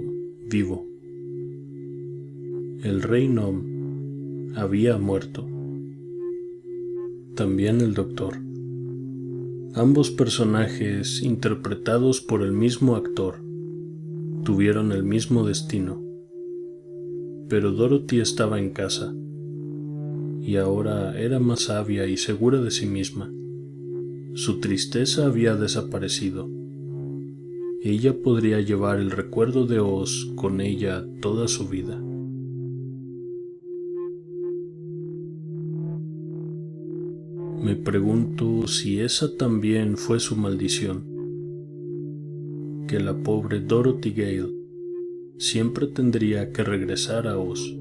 vivo. El rey Nom había muerto. También el doctor. Ambos personajes, interpretados por el mismo actor, tuvieron el mismo destino. Pero Dorothy estaba en casa, y ahora era más sabia y segura de sí misma. Su tristeza había desaparecido. Ella podría llevar el recuerdo de Oz con ella toda su vida. Me pregunto si esa también fue su maldición, que la pobre Dorothy Gale siempre tendría que regresar a Oz.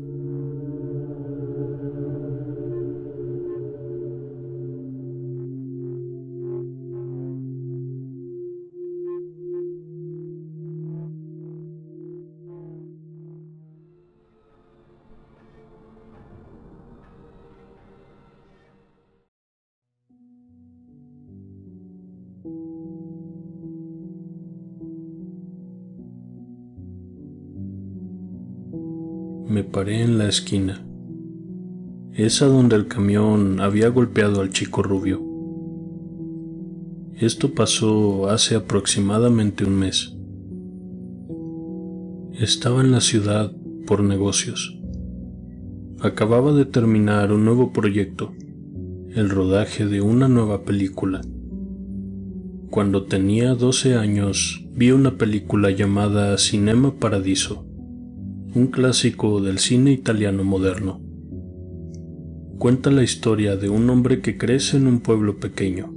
Me paré en la esquina, esa donde el camión había golpeado al chico rubio. Esto pasó hace aproximadamente un mes. Estaba en la ciudad por negocios. Acababa de terminar un nuevo proyecto, el rodaje de una nueva película. Cuando tenía 12 años, vi una película llamada Cinema Paradiso, un clásico del cine italiano moderno. Cuenta la historia de un hombre que crece en un pueblo pequeño,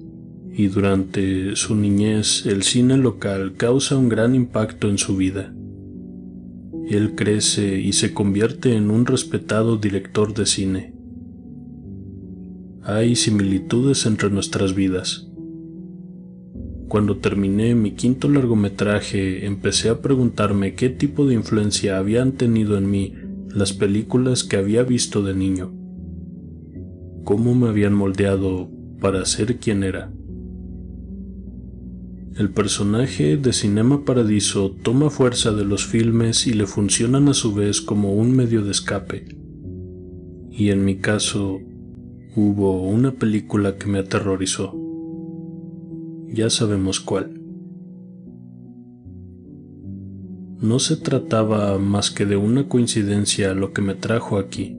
y durante su niñez el cine local causa un gran impacto en su vida. Él crece y se convierte en un respetado director de cine. Hay similitudes entre nuestras vidas. Cuando terminé mi quinto largometraje, empecé a preguntarme qué tipo de influencia habían tenido en mí las películas que había visto de niño. Cómo me habían moldeado para ser quien era. El personaje de Cinema Paradiso toma fuerza de los filmes y le funcionan a su vez como un medio de escape. Y en mi caso, hubo una película que me aterrorizó. Ya sabemos cuál. No se trataba más que de una coincidencia lo que me trajo aquí,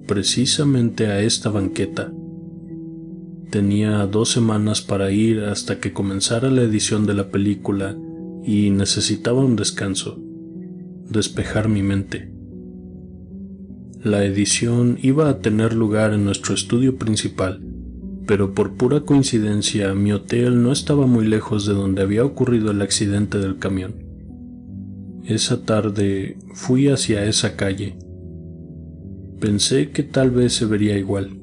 precisamente a esta banqueta. Tenía 2 semanas para ir hasta que comenzara la edición de la película y necesitaba un descanso, despejar mi mente. La edición iba a tener lugar en nuestro estudio principal, pero por pura coincidencia mi hotel no estaba muy lejos de donde había ocurrido el accidente del camión. Esa tarde fui hacia esa calle. Pensé que tal vez se vería igual.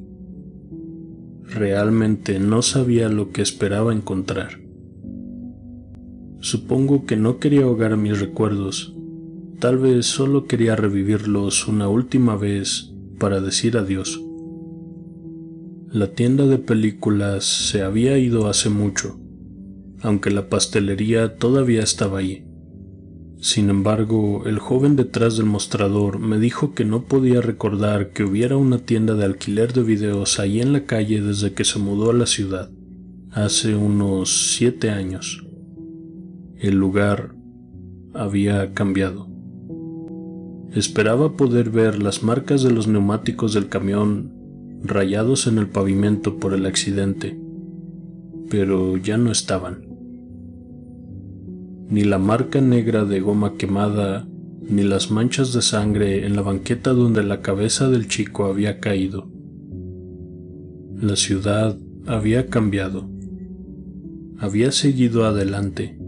Realmente no sabía lo que esperaba encontrar. Supongo que no quería ahogar mis recuerdos. Tal vez solo quería revivirlos una última vez para decir adiós. La tienda de películas se había ido hace mucho, aunque la pastelería todavía estaba allí. Sin embargo, el joven detrás del mostrador me dijo que no podía recordar que hubiera una tienda de alquiler de videos ahí en la calle desde que se mudó a la ciudad, hace unos 7 años. El lugar había cambiado. Esperaba poder ver las marcas de los neumáticos del camión rayados en el pavimento por el accidente, pero ya no estaban. Ni la marca negra de goma quemada, ni las manchas de sangre en la banqueta donde la cabeza del chico había caído. La ciudad había cambiado. Había seguido adelante.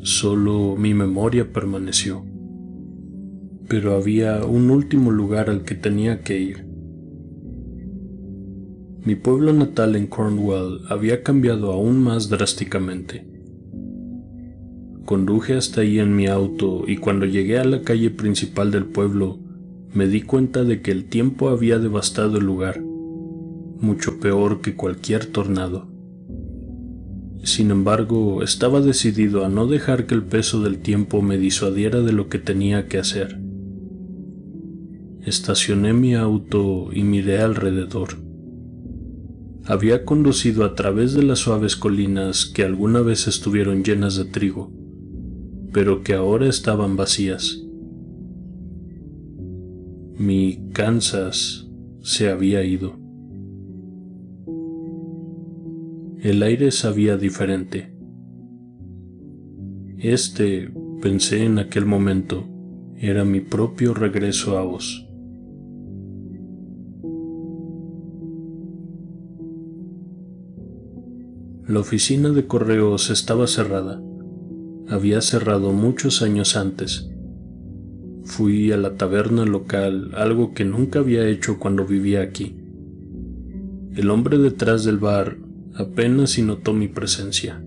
Solo mi memoria permaneció. Pero había un último lugar al que tenía que ir. Mi pueblo natal en Cornwall había cambiado aún más drásticamente. Conduje hasta ahí en mi auto y cuando llegué a la calle principal del pueblo me di cuenta de que el tiempo había devastado el lugar, mucho peor que cualquier tornado. Sin embargo, estaba decidido a no dejar que el peso del tiempo me disuadiera de lo que tenía que hacer. Estacioné mi auto y miré alrededor. Había conducido a través de las suaves colinas que alguna vez estuvieron llenas de trigo, pero que ahora estaban vacías. Mi Kansas se había ido. El aire sabía diferente. Pensé en aquel momento, era mi propio regreso a Oz. La oficina de correos estaba cerrada. Había cerrado muchos años antes. Fui a la taberna local, algo que nunca había hecho cuando vivía aquí. El hombre detrás del bar apenas si notó mi presencia.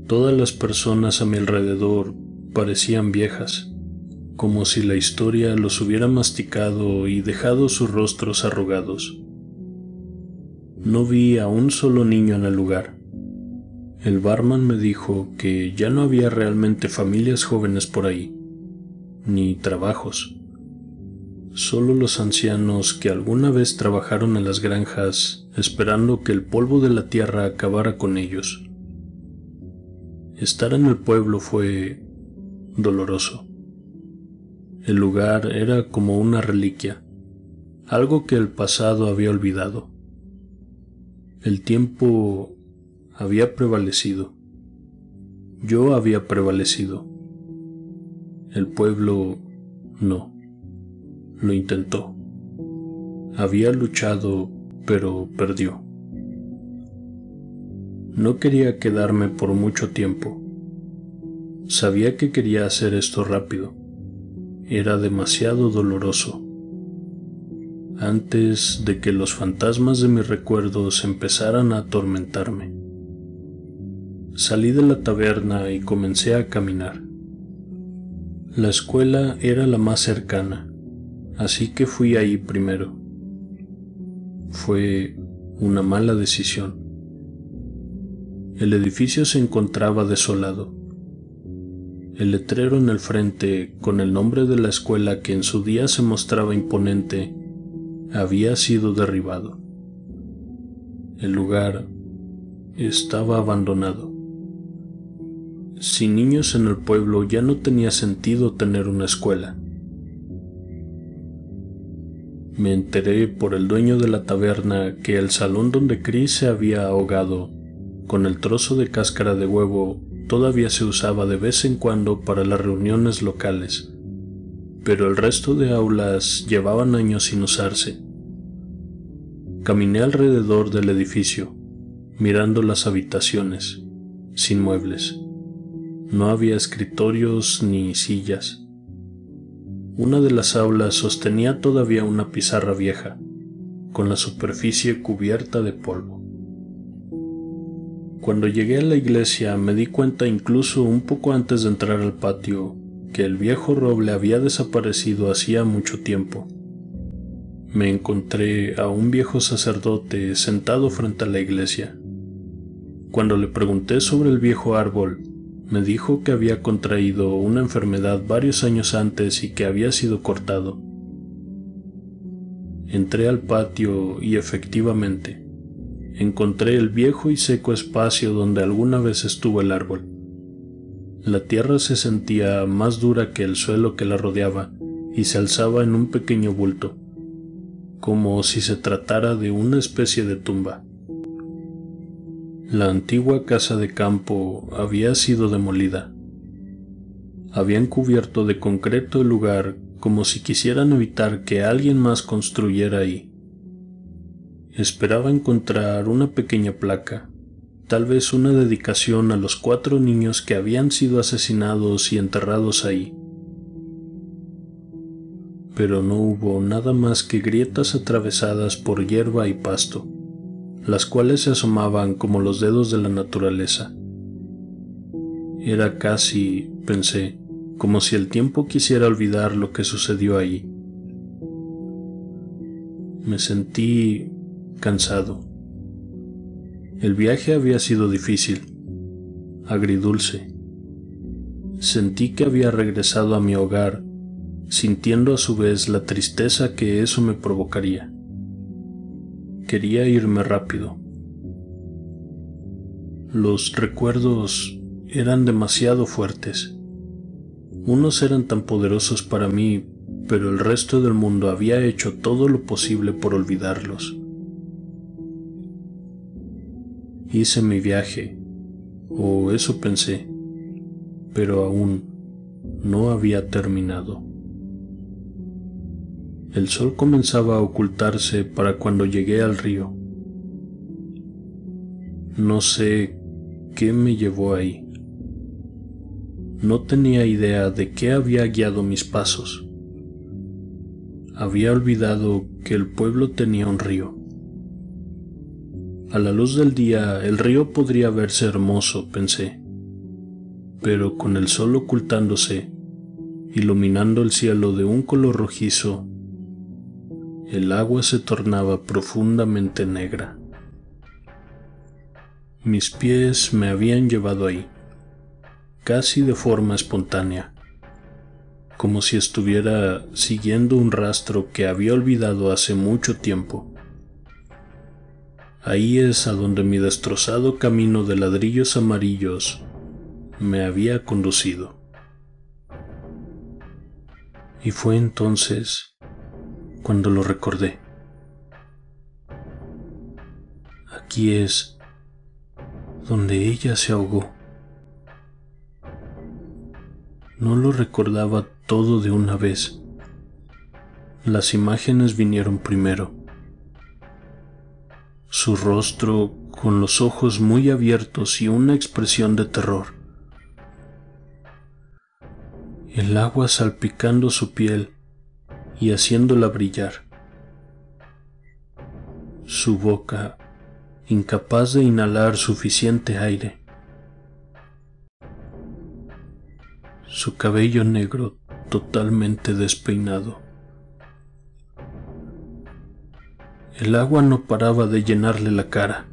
Todas las personas a mi alrededor parecían viejas, como si la historia los hubiera masticado y dejado sus rostros arrugados. No vi a un solo niño en el lugar. El barman me dijo que ya no había realmente familias jóvenes por ahí, ni trabajos. Solo los ancianos que alguna vez trabajaron en las granjas esperando que el polvo de la tierra acabara con ellos. Estar en el pueblo fue doloroso. El lugar era como una reliquia, algo que el pasado había olvidado. El tiempo había prevalecido. Yo había prevalecido. El pueblo no. Lo intentó. Había luchado, pero perdió. No quería quedarme por mucho tiempo. Sabía que quería hacer esto rápido. Era demasiado doloroso. Antes de que los fantasmas de mis recuerdos empezaran a atormentarme. Salí de la taberna y comencé a caminar. La escuela era la más cercana, así que fui ahí primero. Fue una mala decisión. El edificio se encontraba desolado. El letrero en el frente, con el nombre de la escuela que en su día se mostraba imponente, había sido derribado. El lugar estaba abandonado. Sin niños en el pueblo ya no tenía sentido tener una escuela. Me enteré por el dueño de la taberna que el salón donde Chris se había ahogado, con el trozo de cáscara de huevo, todavía se usaba de vez en cuando para las reuniones locales, pero el resto de aulas llevaban años sin usarse. Caminé alrededor del edificio, mirando las habitaciones, sin muebles. No había escritorios ni sillas. Una de las aulas sostenía todavía una pizarra vieja, con la superficie cubierta de polvo. Cuando llegué a la iglesia me di cuenta, incluso un poco antes de entrar al patio, que el viejo roble había desaparecido hacía mucho tiempo. Me encontré a un viejo sacerdote sentado frente a la iglesia. Cuando le pregunté sobre el viejo árbol, me dijo que había contraído una enfermedad varios años antes y que había sido cortado. Entré al patio y efectivamente encontré el viejo y seco espacio donde alguna vez estuvo el árbol. La tierra se sentía más dura que el suelo que la rodeaba y se alzaba en un pequeño bulto, como si se tratara de una especie de tumba. La antigua casa de campo había sido demolida. Habían cubierto de concreto el lugar como si quisieran evitar que alguien más construyera ahí. Esperaba encontrar una pequeña placa, tal vez una dedicación a los 4 niños que habían sido asesinados y enterrados ahí. Pero no hubo nada más que grietas atravesadas por hierba y pasto, las cuales se asomaban como los dedos de la naturaleza. Era casi, pensé, como si el tiempo quisiera olvidar lo que sucedió ahí. Me sentí cansado. El viaje había sido difícil, agridulce. Sentí que había regresado a mi hogar, sintiendo a su vez la tristeza que eso me provocaría. Quería irme rápido. Los recuerdos eran demasiado fuertes. Unos eran tan poderosos para mí, pero el resto del mundo había hecho todo lo posible por olvidarlos. Hice mi viaje, o eso pensé, pero aún no había terminado. El sol comenzaba a ocultarse para cuando llegué al río. No sé qué me llevó ahí. No tenía idea de qué había guiado mis pasos. Había olvidado que el pueblo tenía un río. A la luz del día, el río podría verse hermoso, pensé, pero con el sol ocultándose, iluminando el cielo de un color rojizo, el agua se tornaba profundamente negra. Mis pies me habían llevado ahí, casi de forma espontánea, como si estuviera siguiendo un rastro que había olvidado hace mucho tiempo. Ahí es a donde mi destrozado camino de ladrillos amarillos me había conducido. Y fue entonces cuando lo recordé. Aquí es donde ella se ahogó. No lo recordaba todo de una vez. Las imágenes vinieron primero. Su rostro con los ojos muy abiertos y una expresión de terror. El agua salpicando su piel y haciéndola brillar. Su boca incapaz de inhalar suficiente aire. Su cabello negro totalmente despeinado. El agua no paraba de llenarle la cara.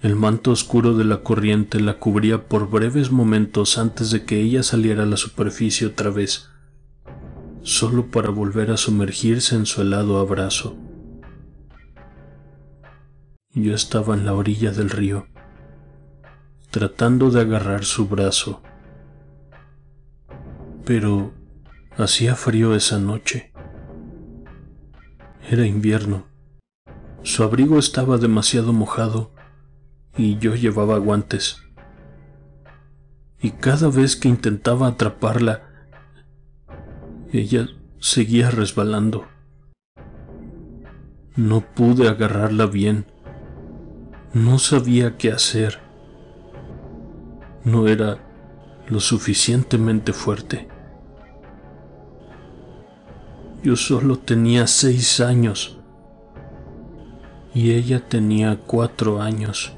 El manto oscuro de la corriente la cubría por breves momentos antes de que ella saliera a la superficie otra vez, solo para volver a sumergirse en su helado abrazo. Yo estaba en la orilla del río, tratando de agarrar su brazo, pero hacía frío esa noche. Era invierno. Su abrigo estaba demasiado mojado y yo llevaba guantes. Y cada vez que intentaba atraparla, ella seguía resbalando. No pude agarrarla bien. No sabía qué hacer. No era lo suficientemente fuerte. Yo solo tenía 6 años. y ella tenía 4 años.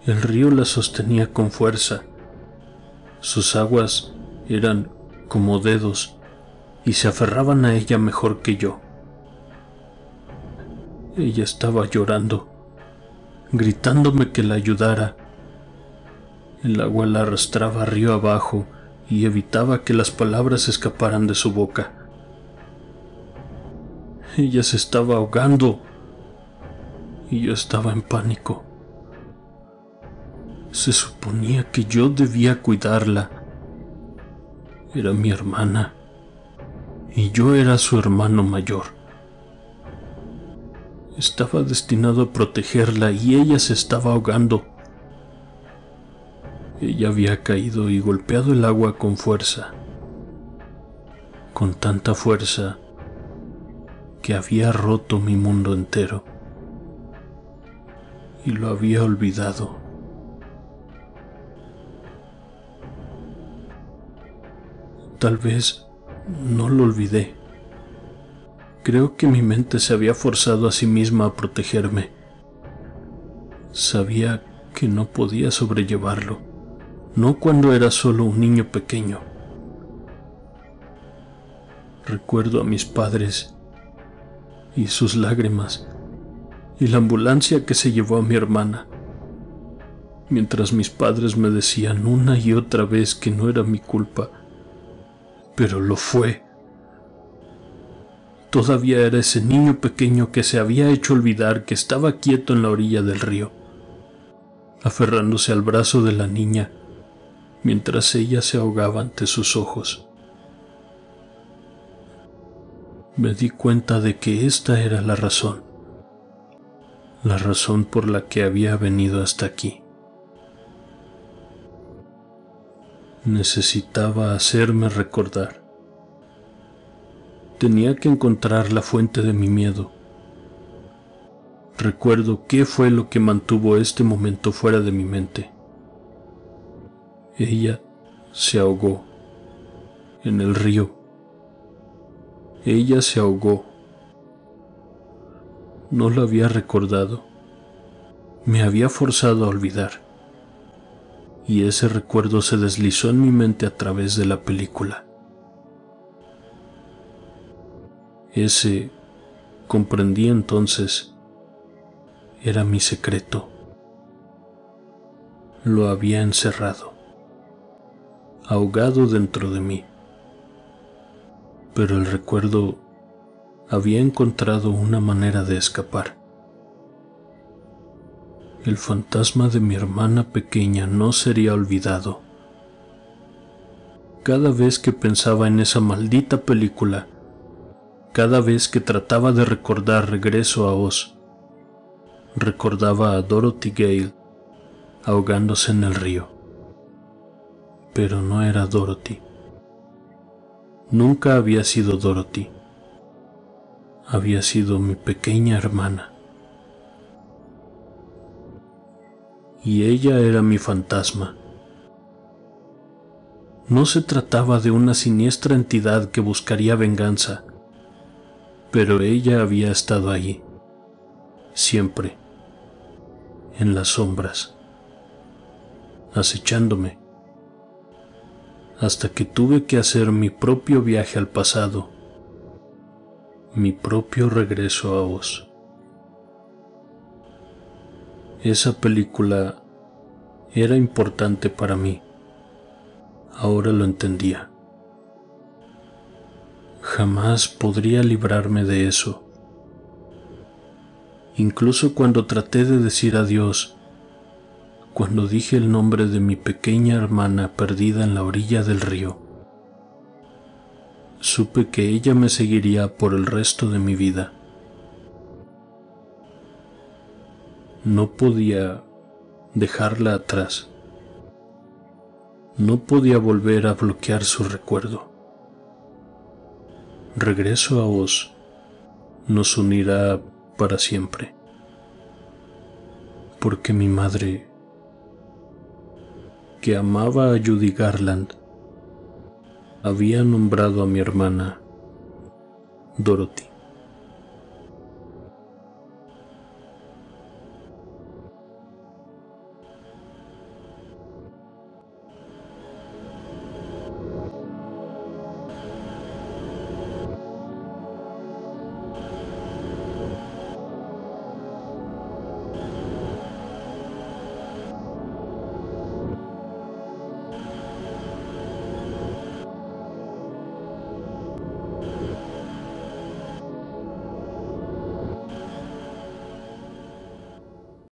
El río la sostenía con fuerza. Sus aguas eran como dedos y se aferraban a ella mejor que yo. Ella estaba llorando, gritándome que la ayudara. El agua la arrastraba río abajo y evitaba que las palabras escaparan de su boca. Ella se estaba ahogando y yo estaba en pánico. Se suponía que yo debía cuidarla. Era mi hermana y yo era su hermano mayor. Estaba destinado a protegerla y ella se estaba ahogando. Ella había caído y golpeado el agua con fuerza, con tanta fuerza que había roto mi mundo entero y lo había olvidado. Tal vez no lo olvidé. Creo que mi mente se había forzado a sí misma a protegerme. Sabía que no podía sobrellevarlo. No cuando era solo un niño pequeño. Recuerdo a mis padres y sus lágrimas y la ambulancia que se llevó a mi hermana, mientras mis padres me decían una y otra vez que no era mi culpa, pero lo fue. Todavía era ese niño pequeño que se había hecho olvidar que estaba quieto en la orilla del río, aferrándose al brazo de la niña mientras ella se ahogaba ante sus ojos. Me di cuenta de que esta era la razón por la que había venido hasta aquí. Necesitaba hacerme recordar. Tenía que encontrar la fuente de mi miedo. Recuerdo qué fue lo que mantuvo este momento fuera de mi mente. Ella se ahogó en el río. Ella se ahogó. No lo había recordado. Me había forzado a olvidar. Y ese recuerdo se deslizó en mi mente a través de la película. Comprendí entonces, era mi secreto. Lo había encerrado, ahogado dentro de mí. Pero el recuerdo había encontrado una manera de escapar. El fantasma de mi hermana pequeña no sería olvidado. Cada vez que pensaba en esa maldita película, cada vez que trataba de recordar Regreso a Oz, recordaba a Dorothy Gale ahogándose en el río. Pero no era Dorothy. Nunca había sido Dorothy. Había sido mi pequeña hermana. Y ella era mi fantasma. No se trataba de una siniestra entidad que buscaría venganza, pero ella había estado allí, siempre, en las sombras, acechándome, hasta que tuve que hacer mi propio viaje al pasado, mi propio regreso a Oz. Esa película era importante para mí. Ahora lo entendía. Jamás podría librarme de eso. Incluso cuando traté de decir adiós, cuando dije el nombre de mi pequeña hermana perdida en la orilla del río, supe que ella me seguiría por el resto de mi vida. No podía dejarla atrás. No podía volver a bloquear su recuerdo. Regreso a Oz nos unirá para siempre, porque mi madre, que amaba a Judy Garland, había nombrado a mi hermana Dorothy.